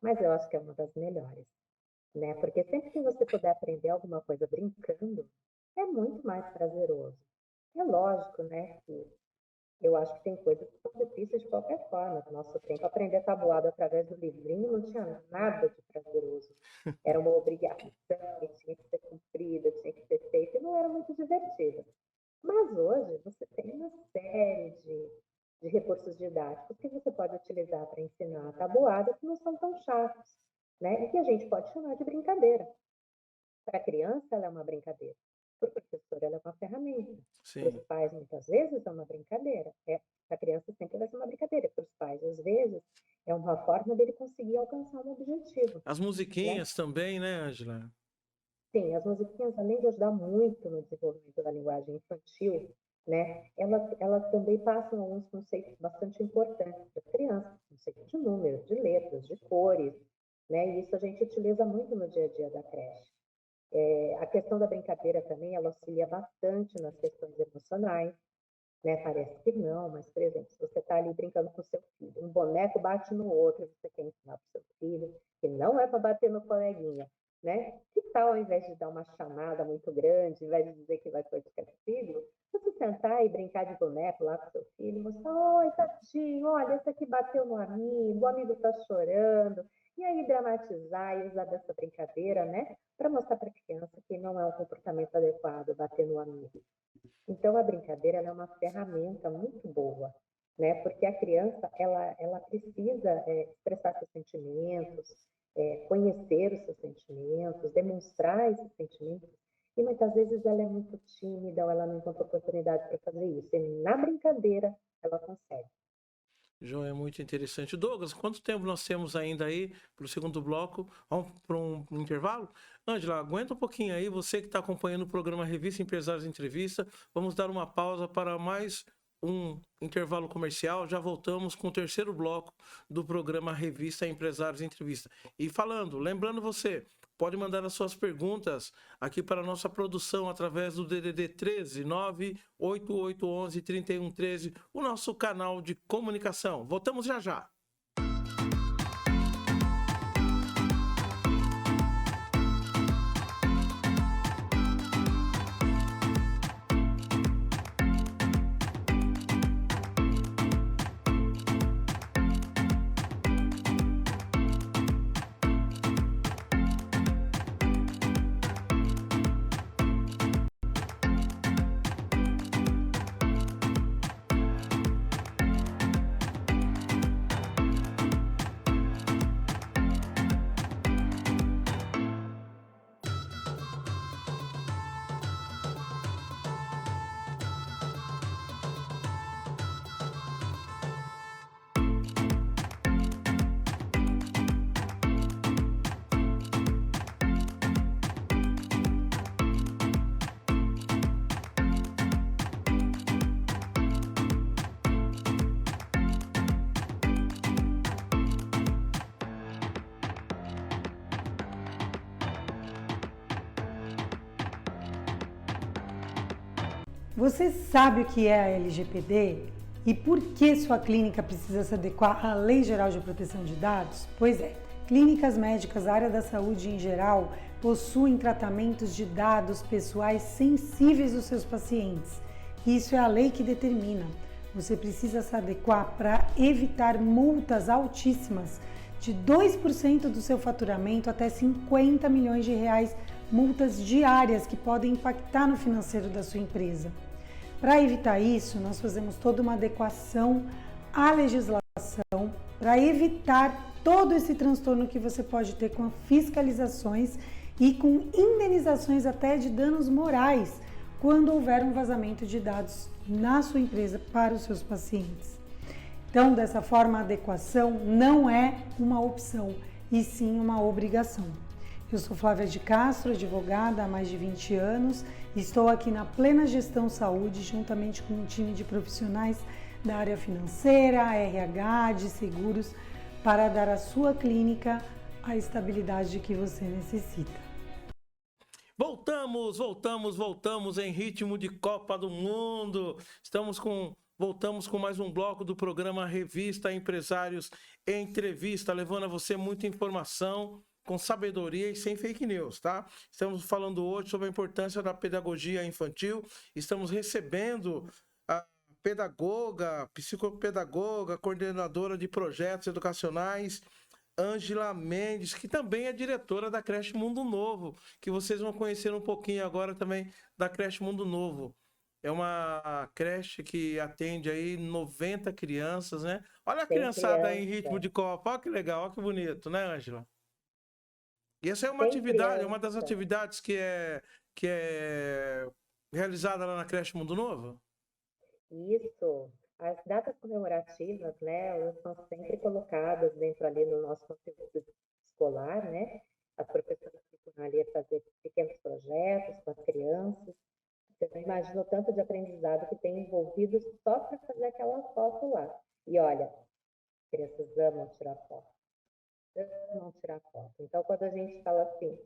[SPEAKER 3] mas eu acho que é uma das melhores, né? Porque sempre que você puder aprender alguma coisa brincando, é muito mais prazeroso. É lógico, né, que eu acho que tem coisas que são difíceis de qualquer forma. No nosso tempo, aprender tabuado através do livrinho não tinha nada de prazeroso. Era uma obrigação, tinha que ser cumprida, tinha que ser feita, e não era muito divertido. Mas hoje você tem uma série de recursos didáticos que você pode utilizar para ensinar a tabuada que não são tão chatos, né? E que a gente pode chamar de brincadeira. Para a criança, ela é uma brincadeira. Para o professor, ela é uma ferramenta.
[SPEAKER 2] Sim.
[SPEAKER 3] Para os pais, muitas vezes, é uma brincadeira. Para a criança, sempre vai ser uma brincadeira. Para os pais, às vezes, é uma forma dele conseguir alcançar um objetivo.
[SPEAKER 2] As musiquinhas também, né, Ângela?
[SPEAKER 3] Sim, as musiquinhas, além de ajudar muito no desenvolvimento da linguagem infantil, né, elas também passam alguns conceitos bastante importantes para as crianças, conceitos de números, de letras, de cores, né, e isso a gente utiliza muito no dia a dia da creche. A questão da brincadeira também, ela auxilia bastante nas questões emocionais, né, parece que não, mas, por exemplo, se você está ali brincando com seu filho, um boneco bate no outro, você quer ensinar para o seu filho que não é para bater no coleguinha, né? Que tal, ao invés de dar uma chamada muito grande, ao invés de dizer que vai pôr de castigo, você sentar e brincar de boneco lá com seu filho, mostrar: oi, tadinho, olha, esse aqui bateu no amigo, o amigo está chorando, e aí dramatizar e usar dessa brincadeira, né? Para mostrar para a criança que não é um comportamento adequado bater no amigo. Então, a brincadeira é uma ferramenta muito boa, né? Porque a criança, ela precisa expressar seus sentimentos, conhecer os seus sentimentos, demonstrar esses sentimentos, e muitas vezes ela é muito tímida ou ela não encontra oportunidade para fazer isso. E na brincadeira, ela consegue.
[SPEAKER 2] João, é muito interessante. Douglas, quanto tempo nós temos ainda aí para o segundo bloco? Vamos para um intervalo? Ângela, aguenta um pouquinho aí, você que está acompanhando o programa Revista Empresários Entrevista. Vamos dar uma pausa para mais um intervalo comercial. Já voltamos com o terceiro bloco do programa Revista Empresários Entrevista. E lembrando você, pode mandar as suas perguntas aqui para a nossa produção através do DDD 13 98811 3113, o nosso canal de comunicação. Voltamos já já.
[SPEAKER 6] Você sabe o que é a LGPD e por que sua clínica precisa se adequar à Lei Geral de Proteção de Dados? Pois é, clínicas médicas, a área da saúde em geral, possuem tratamentos de dados pessoais sensíveis dos seus pacientes. Isso é a lei que determina. Você precisa se adequar para evitar multas altíssimas, de 2% do seu faturamento até 50 milhões de reais, multas diárias que podem impactar no financeiro da sua empresa. Para evitar isso, nós fazemos toda uma adequação à legislação para evitar todo esse transtorno que você pode ter com fiscalizações e com indenizações até de danos morais quando houver um vazamento de dados na sua empresa para os seus pacientes. Então, dessa forma, a adequação não é uma opção, e sim uma obrigação. Eu sou Flávia de Castro, advogada há mais de 20 anos, e estou aqui na Plena Gestão Saúde, juntamente com um time de profissionais da área financeira, RH, de seguros, para dar à sua clínica a estabilidade que você necessita.
[SPEAKER 2] Voltamos em ritmo de Copa do Mundo. Voltamos com mais um bloco do programa Revista Empresários Entrevista, levando a você muita informação com sabedoria e sem fake news, tá? Estamos falando hoje sobre a importância da pedagogia infantil. Estamos recebendo a pedagoga, psicopedagoga, coordenadora de projetos educacionais, Ângela Mendes, que também é diretora da Creche Mundo Novo, que vocês vão conhecer um pouquinho agora também da Creche Mundo Novo. É uma creche que atende aí 90 crianças, né? Olha a criançada aí em ritmo de Copa, olha que legal, olha que bonito, né, Ângela? E essa é uma atividade, é uma das atividades que é realizada lá na Creche Mundo Novo?
[SPEAKER 3] Isso. As datas comemorativas, né, elas são sempre colocadas dentro ali no nosso conteúdo escolar, né? As professoras ficam ali a fazer pequenos projetos com as crianças. Você não imagina o tanto de aprendizado que tem envolvido só para fazer aquela foto lá. E olha, as crianças amam tirar foto. Amam tirar foto. Então, quando a gente fala assim,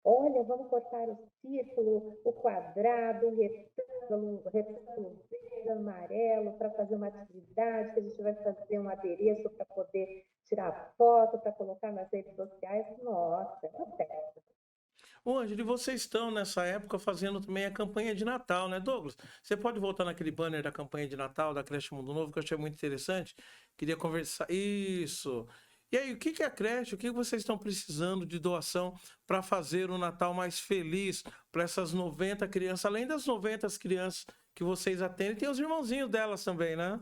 [SPEAKER 3] olha, vamos cortar o círculo, o quadrado, o retângulo verde, amarelo, para fazer uma atividade, que a gente vai fazer um adereço para poder tirar foto, para colocar nas redes sociais. Nossa, é uma festa.
[SPEAKER 2] Ô, Ângelo, e vocês estão nessa época fazendo também a campanha de Natal, né, Douglas? Você pode voltar naquele banner da campanha de Natal da Creche Mundo Novo, que eu achei muito interessante. Queria conversar. Isso. E aí, o que é a creche? O que vocês estão precisando de doação para fazer o Natal mais feliz para essas 90 crianças? Além das 90 crianças que vocês atendem, tem os irmãozinhos delas também, né?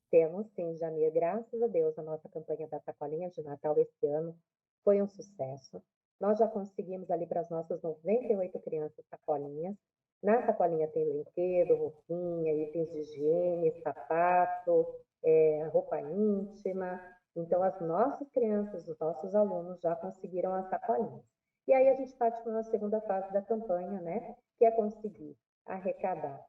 [SPEAKER 3] Temos sim, Jamir. Graças a Deus, a nossa campanha da Sacolinha de Natal esse ano foi um sucesso. Nós já conseguimos ali para as nossas 98 crianças sacolinhas. Na sacolinha tem brinquedo, roupinha, itens de higiene, sapato, roupa íntima. Então, as nossas crianças, os nossos alunos já conseguiram as sacolinhas. E aí a gente parte para uma segunda fase da campanha, né? Que é conseguir arrecadar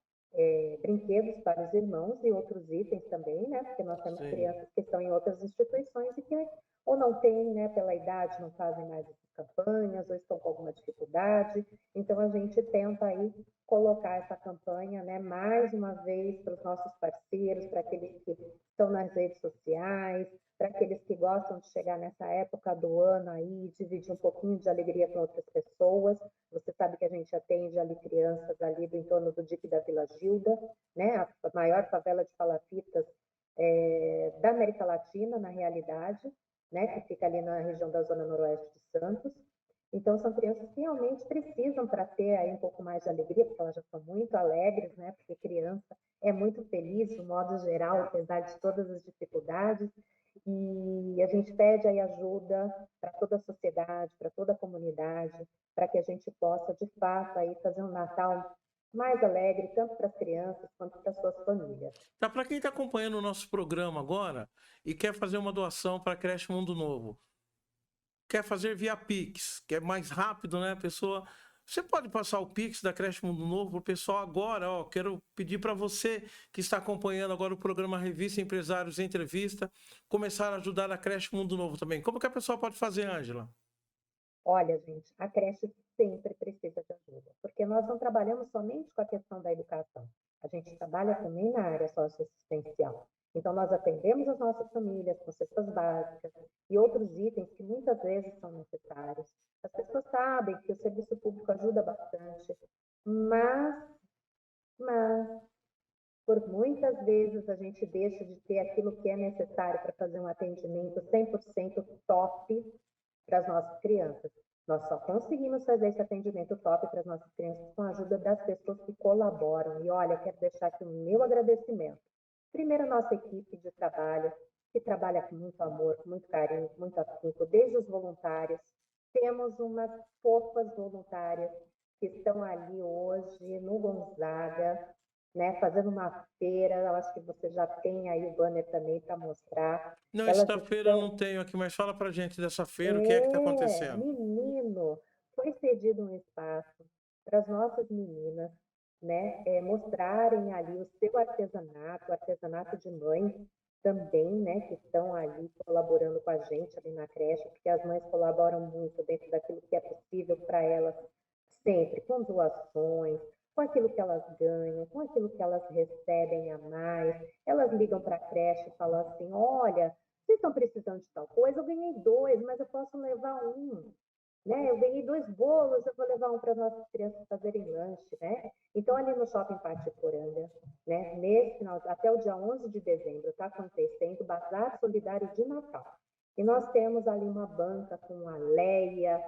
[SPEAKER 3] brinquedos para os irmãos e outros itens também, né? Porque nós temos crianças que estão em outras instituições e que ou não têm, né, pela idade, não fazem mais essas campanhas, ou estão com alguma dificuldade. Então, a gente tenta aí colocar essa campanha, né, mais uma vez para os nossos parceiros, para aqueles que estão nas redes sociais, para aqueles que gostam de chegar nessa época do ano aí e dividir um pouquinho de alegria com outras pessoas. Você sabe que a gente atende ali crianças ali do entorno do dique da Vila Gilda, né, a maior favela de palafitas da América Latina, na realidade, né, que fica ali na região da Zona Noroeste de Santos. Então, são crianças que realmente precisam para ter aí um pouco mais de alegria, porque elas já são muito alegres, né, porque criança é muito feliz, de modo geral, apesar de todas as dificuldades. E a gente pede aí ajuda para toda a sociedade, para toda a comunidade, para que a gente possa, de fato, aí fazer um Natal mais alegre, tanto para as crianças quanto para as suas famílias.
[SPEAKER 2] Tá, para quem está acompanhando o nosso programa agora e quer fazer uma doação para a Creche Mundo Novo, quer fazer via Pix, que é mais rápido, né, pessoa? Você pode passar o Pix da Creche Mundo Novo para o pessoal agora, ó. Quero pedir para você que está acompanhando agora o programa Revista Empresários Entrevista, começar a ajudar a Creche Mundo Novo também. Como que a pessoa pode fazer, Ângela?
[SPEAKER 3] Olha, gente, a creche sempre precisa de ajuda, porque nós não trabalhamos somente com a questão da educação. A gente trabalha também na área socioassistencial. Então, nós atendemos as nossas famílias com cestas básicas e outros itens que muitas vezes são necessários. As pessoas sabem que o serviço público ajuda bastante, mas por muitas vezes a gente deixa de ter aquilo que é necessário para fazer um atendimento 100% top para as nossas crianças. Nós só conseguimos fazer esse atendimento top para as nossas crianças com a ajuda das pessoas que colaboram. E olha, quero deixar aqui o meu agradecimento. Primeiro, a nossa equipe de trabalho, que trabalha com muito amor, com muito carinho, com muito afinco, desde os voluntários. Temos umas fofas voluntárias que estão ali hoje no Gonzaga, né, fazendo uma feira. Eu acho que você já tem aí o banner também para mostrar.
[SPEAKER 2] Não,
[SPEAKER 3] Elas
[SPEAKER 2] esta feira eu
[SPEAKER 3] estão...
[SPEAKER 2] não tenho aqui, mas fala pra gente dessa feira, o que é que está acontecendo?
[SPEAKER 3] Menino, foi cedido um espaço para as nossas meninas, né, mostrarem ali o seu artesanato, o artesanato de mãe também, né, que estão ali colaborando com a gente ali na creche, porque as mães colaboram muito dentro daquilo que é possível para elas sempre, com doações, com aquilo que elas ganham, com aquilo que elas recebem a mais. Elas ligam para a creche e falam assim, olha, vocês estão precisando de tal coisa? Eu ganhei 2, mas eu posso levar 1. Né? Eu ganhei 2 bolos, eu vou levar 1 para as nossas crianças fazerem lanche, né? Então, ali no Shopping Pátio Poranga, né? Nesse final, até o dia 11 de dezembro, está acontecendo o Bazar Solidário de Natal. E nós temos ali uma banca com a Leia,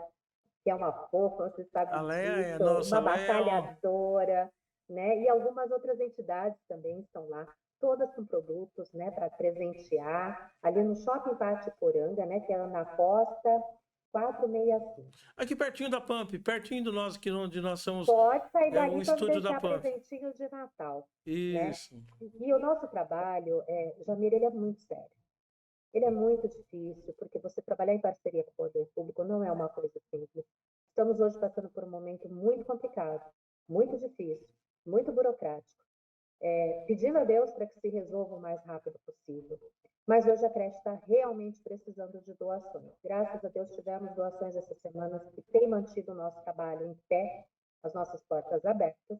[SPEAKER 3] que é uma fofa, você sabe
[SPEAKER 2] A Leia,
[SPEAKER 3] disso,
[SPEAKER 2] nossa,
[SPEAKER 3] uma
[SPEAKER 2] a Leia
[SPEAKER 3] batalhadora, né? E algumas outras entidades também estão lá, todas com produtos, né, para presentear, ali no Shopping Pátio Poranga, né, que é Ana Costa 465.
[SPEAKER 2] aqui pertinho da Pump, pertinho do nosso, aqui onde nós somos,
[SPEAKER 3] Pode sair
[SPEAKER 2] o
[SPEAKER 3] dali para
[SPEAKER 2] estúdio da
[SPEAKER 3] deixar
[SPEAKER 2] Pump.
[SPEAKER 3] presentinho de Natal, né?
[SPEAKER 2] Isso.
[SPEAKER 3] E o nosso trabalho, Jamir, ele é muito sério. Ele é muito difícil, porque você trabalhar em parceria com o poder público não é uma coisa simples. Estamos hoje passando por um momento muito complicado, muito difícil, muito burocrático, pedindo a Deus para que se resolva o mais rápido possível. Mas hoje a creche está realmente precisando de doações. Graças a Deus tivemos doações essa semana que tem mantido o nosso trabalho em pé, as nossas portas abertas,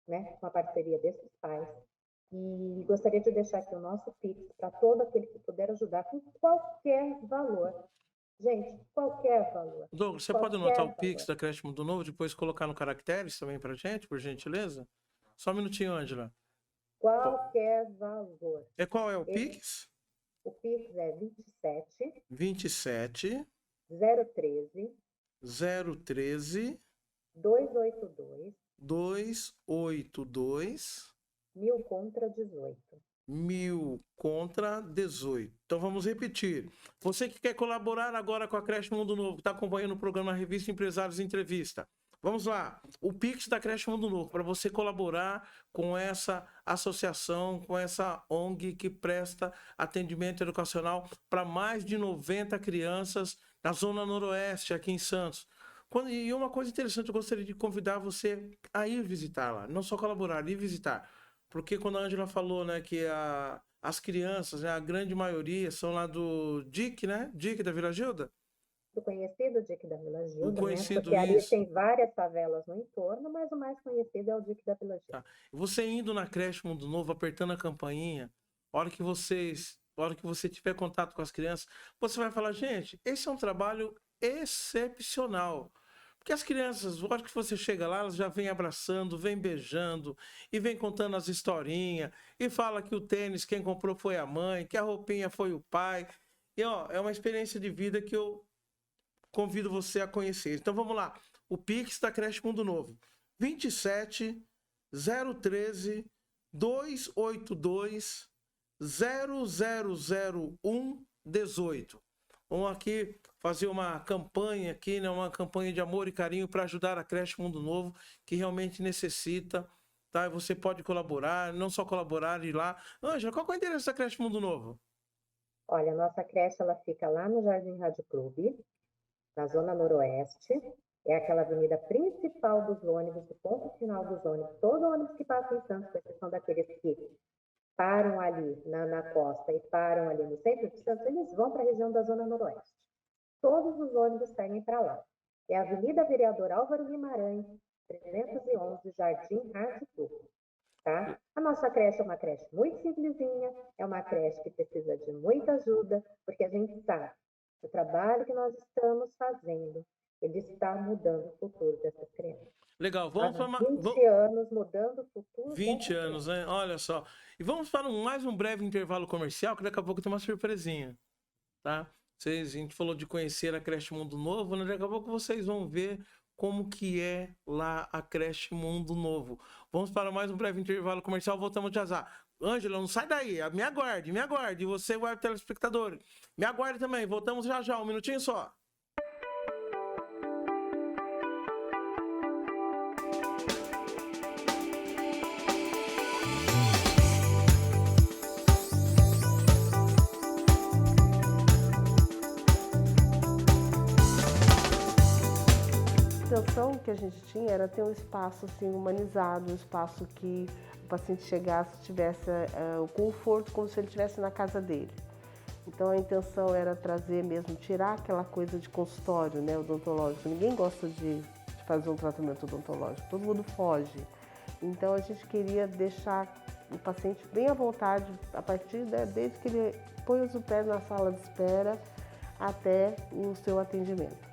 [SPEAKER 3] né, com a parceria desses pais. E gostaria de deixar aqui o nosso Pix para todo aquele que puder ajudar com qualquer valor. Gente, qualquer valor.
[SPEAKER 2] Douglas, você pode anotar o Pix da Creche Mundo Novo, depois colocar no caracteres também pra gente, por gentileza? Só um minutinho, Ângela.
[SPEAKER 3] Qualquer valor.
[SPEAKER 2] Qual é o Pix?
[SPEAKER 3] O Pix é
[SPEAKER 2] 27
[SPEAKER 3] 013
[SPEAKER 2] 282
[SPEAKER 3] 1000 contra 18.
[SPEAKER 2] 1000 contra 18. Então vamos repetir. Você que quer colaborar agora com a Creche Mundo Novo, que está acompanhando o programa Revista Empresários Entrevista. Vamos lá, o Pix da Creche Mundo Novo, para você colaborar com essa associação, com essa ONG que presta atendimento educacional para mais de 90 crianças na Zona Noroeste, aqui em Santos. E uma coisa interessante, eu gostaria de convidar você a ir visitar lá, não só colaborar, ir visitar. Porque quando a Ângela falou, né, que as crianças, né, a grande maioria são lá do DIC, né? DIC da Vila Gilda?
[SPEAKER 3] O conhecido DIC da Vila Gilda,
[SPEAKER 2] conhecido,
[SPEAKER 3] né? Porque ali
[SPEAKER 2] isso.
[SPEAKER 3] tem várias favelas no entorno, mas o mais conhecido é o DIC da Vila Gilda.
[SPEAKER 2] Tá. Você indo na creche Mundo Novo, apertando a campainha, a hora que você tiver contato com as crianças, você vai falar, gente, esse é um trabalho excepcional. Porque as crianças, a hora que você chega lá, elas já vêm abraçando, vêm beijando, e vêm contando as historinhas, e fala que o tênis quem comprou foi a mãe, que a roupinha foi o pai. E ó, é uma experiência de vida que eu convido você a conhecer. Então vamos lá. O Pix da Creche Mundo Novo. 27 013 282 0001 18. Vamos aqui fazer uma campanha aqui, né? Uma campanha de amor e carinho para ajudar a Creche Mundo Novo, que realmente necessita, tá? Você pode colaborar, não só colaborar, ir lá. Ângela, qual é o endereço da Creche Mundo Novo?
[SPEAKER 3] Olha, a nossa creche ela fica lá no Jardim Rádio Clube, na Zona Noroeste. É aquela avenida principal dos ônibus, o ponto final dos ônibus. Todo ônibus que passa em Santos, com exceção daqueles que param ali na costa e param ali no centro de Santos, eles vão para a região da Zona Noroeste. Todos os ônibus seguem para lá. É a Avenida Vereador Álvaro Guimarães, 311, Jardim Rádio Clube. tá? A nossa creche é uma creche muito simplesinha, é uma creche que precisa de muita ajuda, porque a gente sabe que o trabalho que nós estamos fazendo, ele está mudando o futuro dessas crianças.
[SPEAKER 2] Legal,
[SPEAKER 3] Há
[SPEAKER 2] vamos para
[SPEAKER 3] 20 anos mudando o futuro
[SPEAKER 2] 20
[SPEAKER 3] dessas
[SPEAKER 2] anos,
[SPEAKER 3] crianças.
[SPEAKER 2] né? Olha só. E vamos para mais um breve intervalo comercial, que daqui a pouco tem uma surpresinha, tá? A gente falou de conhecer a creche Mundo Novo, né? Daqui a pouco vocês vão ver como que é lá a creche Mundo Novo. Vamos para mais um breve intervalo comercial, voltamos de azar. Ângela, não sai daí, me aguarde, me aguarde. E você, web telespectador, me aguarde também. Voltamos já já, um minutinho só.
[SPEAKER 7] A intenção que a gente tinha era ter um espaço assim humanizado, um espaço que o paciente chegasse e tivesse o conforto como se ele estivesse na casa dele. Então a intenção era trazer mesmo, tirar aquela coisa de consultório, né, odontológico. Ninguém gosta de fazer um tratamento odontológico, todo mundo foge. Então a gente queria deixar o paciente bem à vontade, a partir, né, desde que ele põe o pé na sala de espera até o seu atendimento.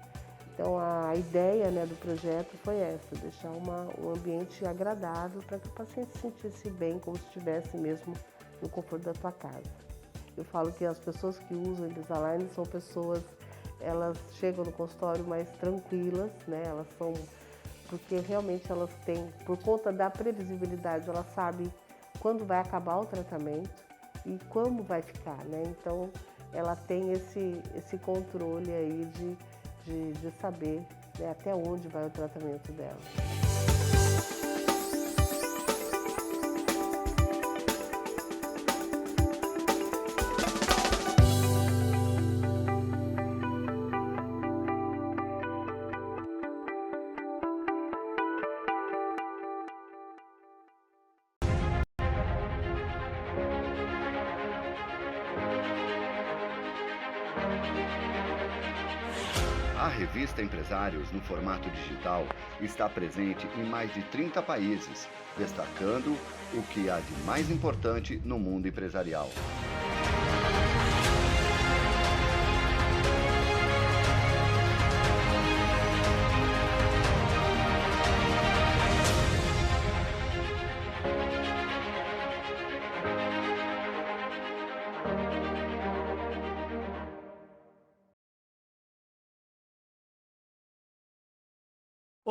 [SPEAKER 7] Então a ideia, né, do projeto foi essa, deixar um ambiente agradável para que o paciente se sentisse bem, como se estivesse mesmo no conforto da sua casa. Eu falo que as pessoas que usam Invisalign são pessoas, elas chegam no consultório mais tranquilas, né? Elas são, porque realmente elas têm, por conta da previsibilidade, elas sabem quando vai acabar o tratamento e como vai ficar, né? Então ela tem esse controle aí de saber, né, até onde vai o tratamento dela.
[SPEAKER 8] A revista Empresários, no formato digital, está presente em mais de 30 países, destacando o que há de mais importante no mundo empresarial.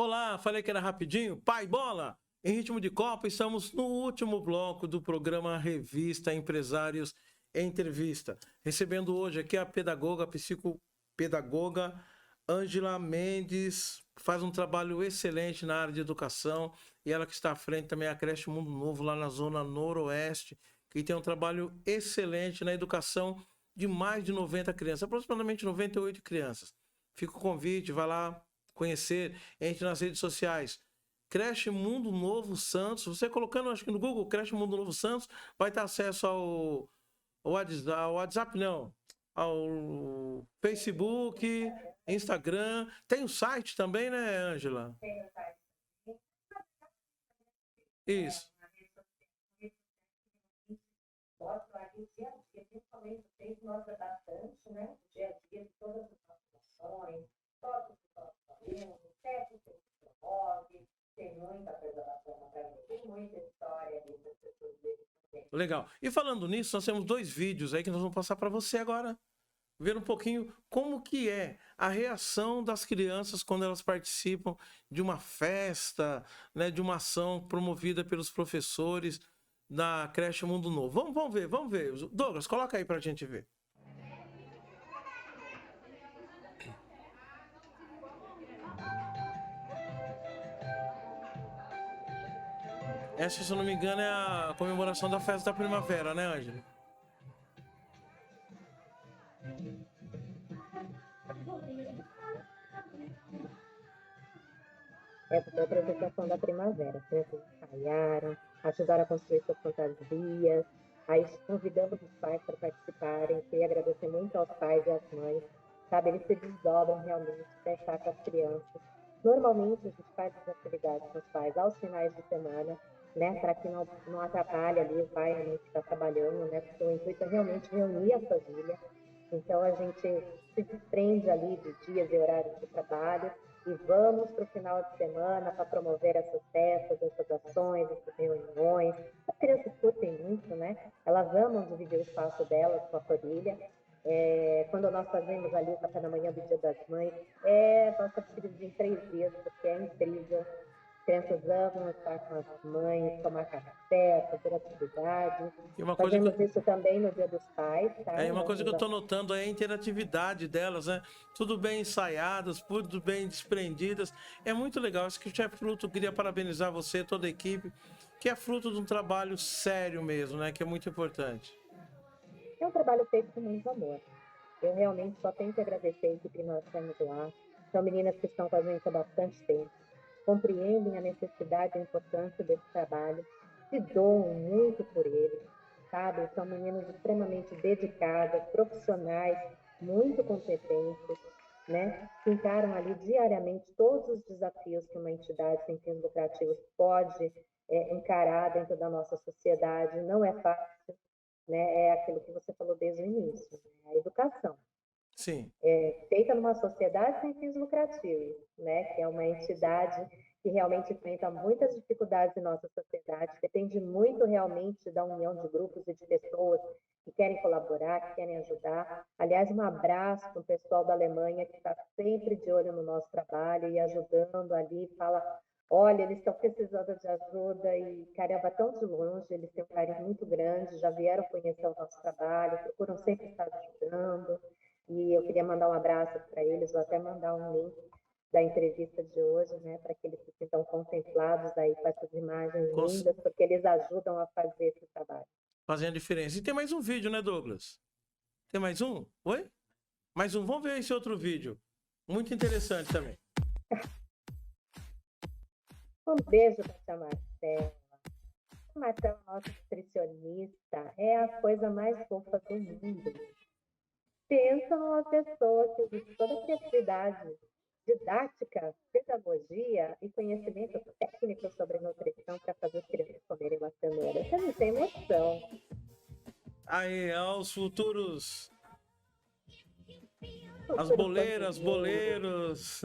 [SPEAKER 2] Olá, falei que era rapidinho. Pai Bola, em ritmo de Copa, estamos no último bloco do programa Revista Empresários Entrevista. Recebendo hoje aqui a pedagoga, a psicopedagoga Ângela Mendes, que faz um trabalho excelente na área de educação, e ela que está à frente também a creche Mundo Novo, lá na zona noroeste, que tem um trabalho excelente na educação de mais de 90 crianças, aproximadamente 98 crianças. Fica o convite, vai lá conhecer, entre nas redes sociais. Creche Mundo Novo Santos, você colocando, acho que no Google, Creche Mundo Novo Santos, vai ter acesso ao WhatsApp, não, ao Facebook, Instagram, tem o site também, né, Ângela?
[SPEAKER 3] Tem o site.
[SPEAKER 2] Isso.
[SPEAKER 3] Mostra ali o dia a dia, principalmente o texto mostra bastante, né? O dia a dia de todas as ações, todos os nossos alunos, certo que se promove, tem muita coisa bacana para ver, tem muita história ali para as pessoas verem também.
[SPEAKER 2] Legal. E falando nisso, nós temos 2 vídeos aí que nós vamos passar para você agora. Ver um pouquinho como que é a reação das crianças quando elas participam de uma festa, né, de uma ação promovida pelos professores da creche Mundo Novo. Vamos ver. Douglas, coloca aí pra gente ver. Essa, se eu não me engano, é a comemoração da festa da primavera, né, Ângela?
[SPEAKER 3] Essa foi a apresentação da primavera. As crianças ensaiaram, ajudaram a construir suas fantasias. Aí convidamos os pais para participarem. Queria agradecer muito aos pais e às mães. Sabe, eles se desdobram realmente para estar com as crianças. Normalmente a gente faz as atividades com os pais aos finais de semana, né, para que não atrapalhe ali o pai e a mãe que está trabalhando, né, porque o intuito é realmente reunir a família. Então, a gente se desprende ali de dias e horários de trabalho e vamos para o final de semana para promover essas festas, essas ações, essas reuniões. As crianças curtem muito, né? Elas amam dividir o espaço delas com a família. Quando nós fazemos ali o café da manhã do Dia das Mães, nossa dividida em 3 dias, porque é incrível. As crianças amam estar com as mães, tomar café, fazer atividades.
[SPEAKER 2] E uma coisa
[SPEAKER 3] Fazemos
[SPEAKER 2] que
[SPEAKER 3] isso também no Dia dos Pais, tá?
[SPEAKER 2] uma
[SPEAKER 3] Nós
[SPEAKER 2] coisa que eu
[SPEAKER 3] nos
[SPEAKER 2] estou notando é a interatividade delas, né? Tudo bem ensaiadas, tudo bem desprendidas. É muito legal. Acho que o Chef Fruto queria parabenizar você, toda a equipe, que é fruto de um trabalho sério mesmo, né? Que é muito importante.
[SPEAKER 3] É um trabalho feito com muito amor. Eu realmente só tenho que agradecer a equipe que nós temos lá. São meninas que estão com a gente há bastante tempo, compreendem a necessidade e a importância desse trabalho, se doam muito por ele, sabe? São meninas extremamente dedicadas, profissionais, muito competentes, né? Que encaram ali diariamente todos os desafios que uma entidade sem fins lucrativos pode encarar dentro da nossa sociedade. Não é fácil, né? É aquilo que você falou desde o início, né? A educação.
[SPEAKER 2] Sim.
[SPEAKER 3] Feita numa sociedade sem fins lucrativos, né? Que é uma entidade que realmente enfrenta muitas dificuldades em nossa sociedade, depende muito realmente da união de grupos e de pessoas que querem colaborar, que querem ajudar. Aliás, um abraço para o pessoal da Alemanha que está sempre de olho no nosso trabalho e ajudando ali, fala, olha, eles estão precisando de ajuda e, caramba, tão de longe, eles têm um carinho muito grande, já vieram conhecer o nosso trabalho, procuram sempre estar ajudando. E eu queria mandar um abraço para eles, vou até mandar um link da entrevista de hoje, né, para que eles se sintam contemplados aí com essas imagens lindas, porque eles ajudam a fazer esse trabalho.
[SPEAKER 2] Fazendo a diferença. E tem mais um vídeo, né, Douglas? Tem mais um? Oi? Mais um. Vamos ver esse outro vídeo. Muito interessante também.
[SPEAKER 3] Um beijo para a Marcela. A Marcela, nossa nutricionista, é a coisa mais fofa do mundo. Pensa numa pessoa que usa toda a criatividade, didática, pedagogia e conhecimento técnico sobre nutrição para fazer as crianças comerem uma cenoura. Você não tem noção.
[SPEAKER 2] Aí, aos futuros. As boleiras, boleiros.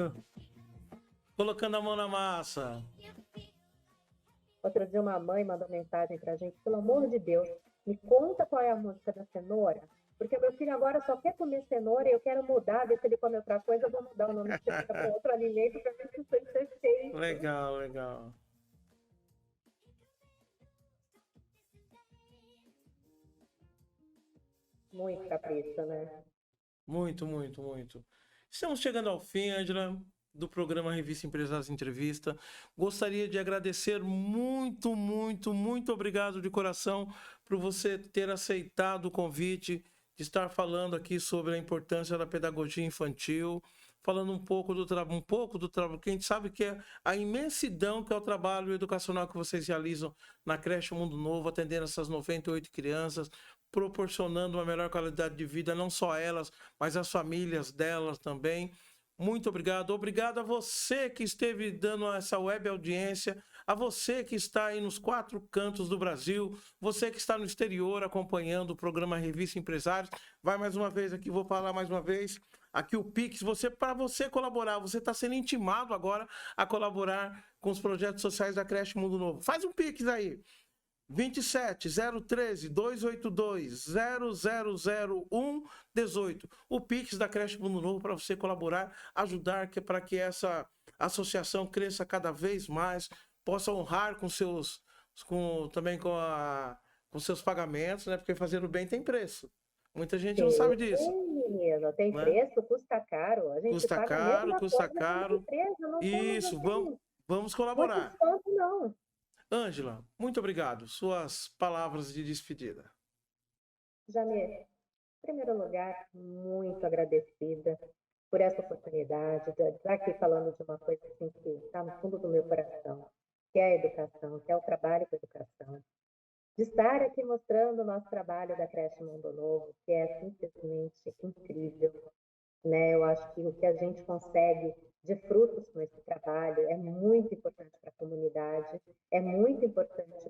[SPEAKER 2] Colocando a mão na massa.
[SPEAKER 3] Outro dia uma mãe mandou mensagem pra gente, pelo amor de Deus, me conta qual é a música da cenoura, porque meu filho agora só quer comer cenoura e eu quero mudar, ver se ele come outra coisa, eu vou mudar o nome de cenoura para outro alimento para ver se isso é feito.
[SPEAKER 2] Legal, legal.
[SPEAKER 3] Muito capricho, né?
[SPEAKER 2] Muito, muito, muito. Estamos chegando ao fim, Ângela, do programa Revista Empresários Entrevista. Gostaria de agradecer muito, muito, muito obrigado de coração por você ter aceitado o convite de estar falando aqui sobre a importância da pedagogia infantil, falando um pouco do trabalho, que a gente sabe que é a imensidão que é o trabalho educacional que vocês realizam na creche Mundo Novo, atendendo essas 98 crianças, proporcionando uma melhor qualidade de vida, não só elas, mas as famílias delas também. Muito obrigado. Obrigado a você que esteve dando essa web audiência, a você que está aí nos 4 cantos do Brasil, você que está no exterior acompanhando o programa Revista Empresários. Vai mais uma vez aqui, vou falar mais uma vez. Aqui o Pix, para você colaborar, você está sendo intimado agora a colaborar com os projetos sociais da Creche Mundo Novo. Faz um Pix aí. 27 013 282 0001 18. O Pix da Creche Mundo Novo para você colaborar, ajudar para que essa associação cresça cada vez mais, possa honrar com seus pagamentos, né? Porque fazer o bem tem preço. Muita gente não sabe disso.
[SPEAKER 3] Menino, tem
[SPEAKER 2] né?
[SPEAKER 3] Preço, custa caro. A gente
[SPEAKER 2] custa
[SPEAKER 3] paga
[SPEAKER 2] caro, custa caro.
[SPEAKER 3] Empresa, não
[SPEAKER 2] Isso, vamos colaborar.
[SPEAKER 3] Muito não.
[SPEAKER 2] Ângela, muito obrigado. Suas palavras de despedida.
[SPEAKER 3] Jamir, em primeiro lugar, muito agradecida por essa oportunidade de estar aqui falando de uma coisa assim que está no fundo do meu coração, que é a educação, que é o trabalho com a educação. De estar aqui mostrando o nosso trabalho da Creche Mundo Novo, que é simplesmente incrível. Né? Eu acho que o que a gente consegue de frutos com esse trabalho é muito importante para a comunidade, é muito importante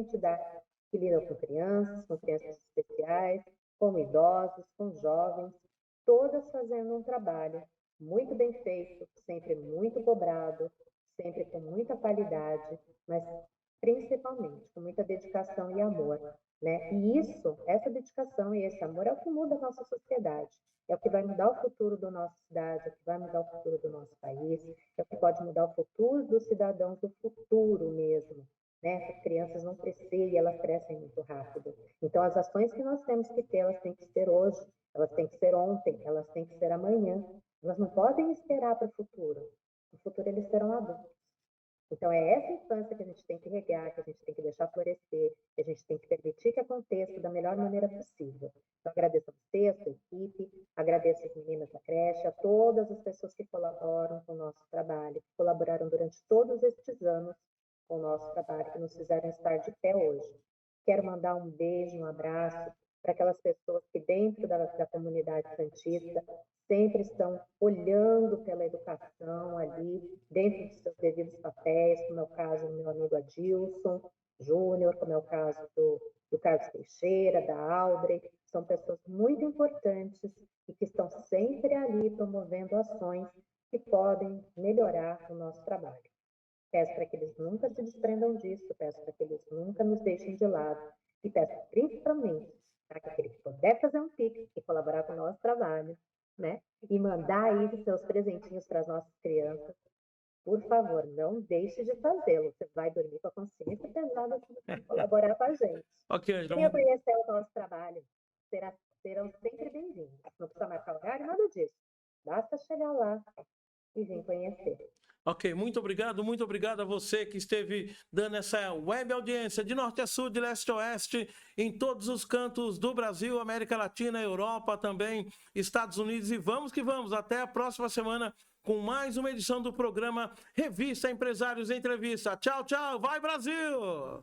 [SPEAKER 3] entidades que lidam com crianças especiais, com idosos, com jovens, todas fazendo um trabalho muito bem feito, sempre muito cobrado, sempre com muita qualidade, mas principalmente com muita dedicação e amor, né? E essa dedicação e esse amor é o que muda a nossa sociedade, é o que vai mudar o futuro da nossa cidade, é o que vai mudar o futuro do nosso país, é o que pode mudar o futuro dos cidadãos do futuro mesmo, né? As crianças vão crescer e elas crescem muito rápido. Então, as ações que nós temos que ter, elas têm que ser hoje, elas têm que ser ontem, elas têm que ser amanhã. Elas não podem esperar para o futuro. No futuro, eles serão adultos. Então, é essa infância que a gente tem que regar, que a gente tem que deixar florescer, que a gente tem que permitir que aconteça da melhor maneira possível. Então, agradeço a você, a sua equipe, agradeço as meninas da creche, a todas as pessoas que colaboram com o nosso trabalho, que colaboraram durante todos estes anos com o nosso trabalho, que nos fizeram estar de pé hoje. Quero mandar um beijo, um abraço para aquelas pessoas que dentro da comunidade santista sempre estão olhando pela educação ali, dentro dos seus devidos papéis, como é o caso do meu amigo Adilson Júnior, como é o caso do Carlos Teixeira, da Audrey. São pessoas muito importantes e que estão sempre ali promovendo ações que podem melhorar o nosso trabalho. Peço para que eles nunca se desprendam disso, peço para que eles nunca nos deixem de lado e peço principalmente para que aquele que puder fazer um Pix e colaborar com o nosso trabalho, né? E mandar aí os seus presentinhos para as nossas crianças, por favor, não deixe de fazê-lo. Você vai dormir com a consciência pesada se você colaborar com a gente.
[SPEAKER 2] Ok,
[SPEAKER 3] Quem conhecer o nosso trabalho serão sempre bem-vindos. Não precisa marcar horário, nada disso. Basta chegar lá e vir conhecer.
[SPEAKER 2] Ok, muito obrigado a você que esteve dando essa web audiência de norte a sul, de leste a oeste, em todos os cantos do Brasil, América Latina, Europa também, Estados Unidos, e vamos que vamos, até a próxima semana com mais uma edição do programa Revista Empresários Entrevista. Tchau, tchau, vai Brasil!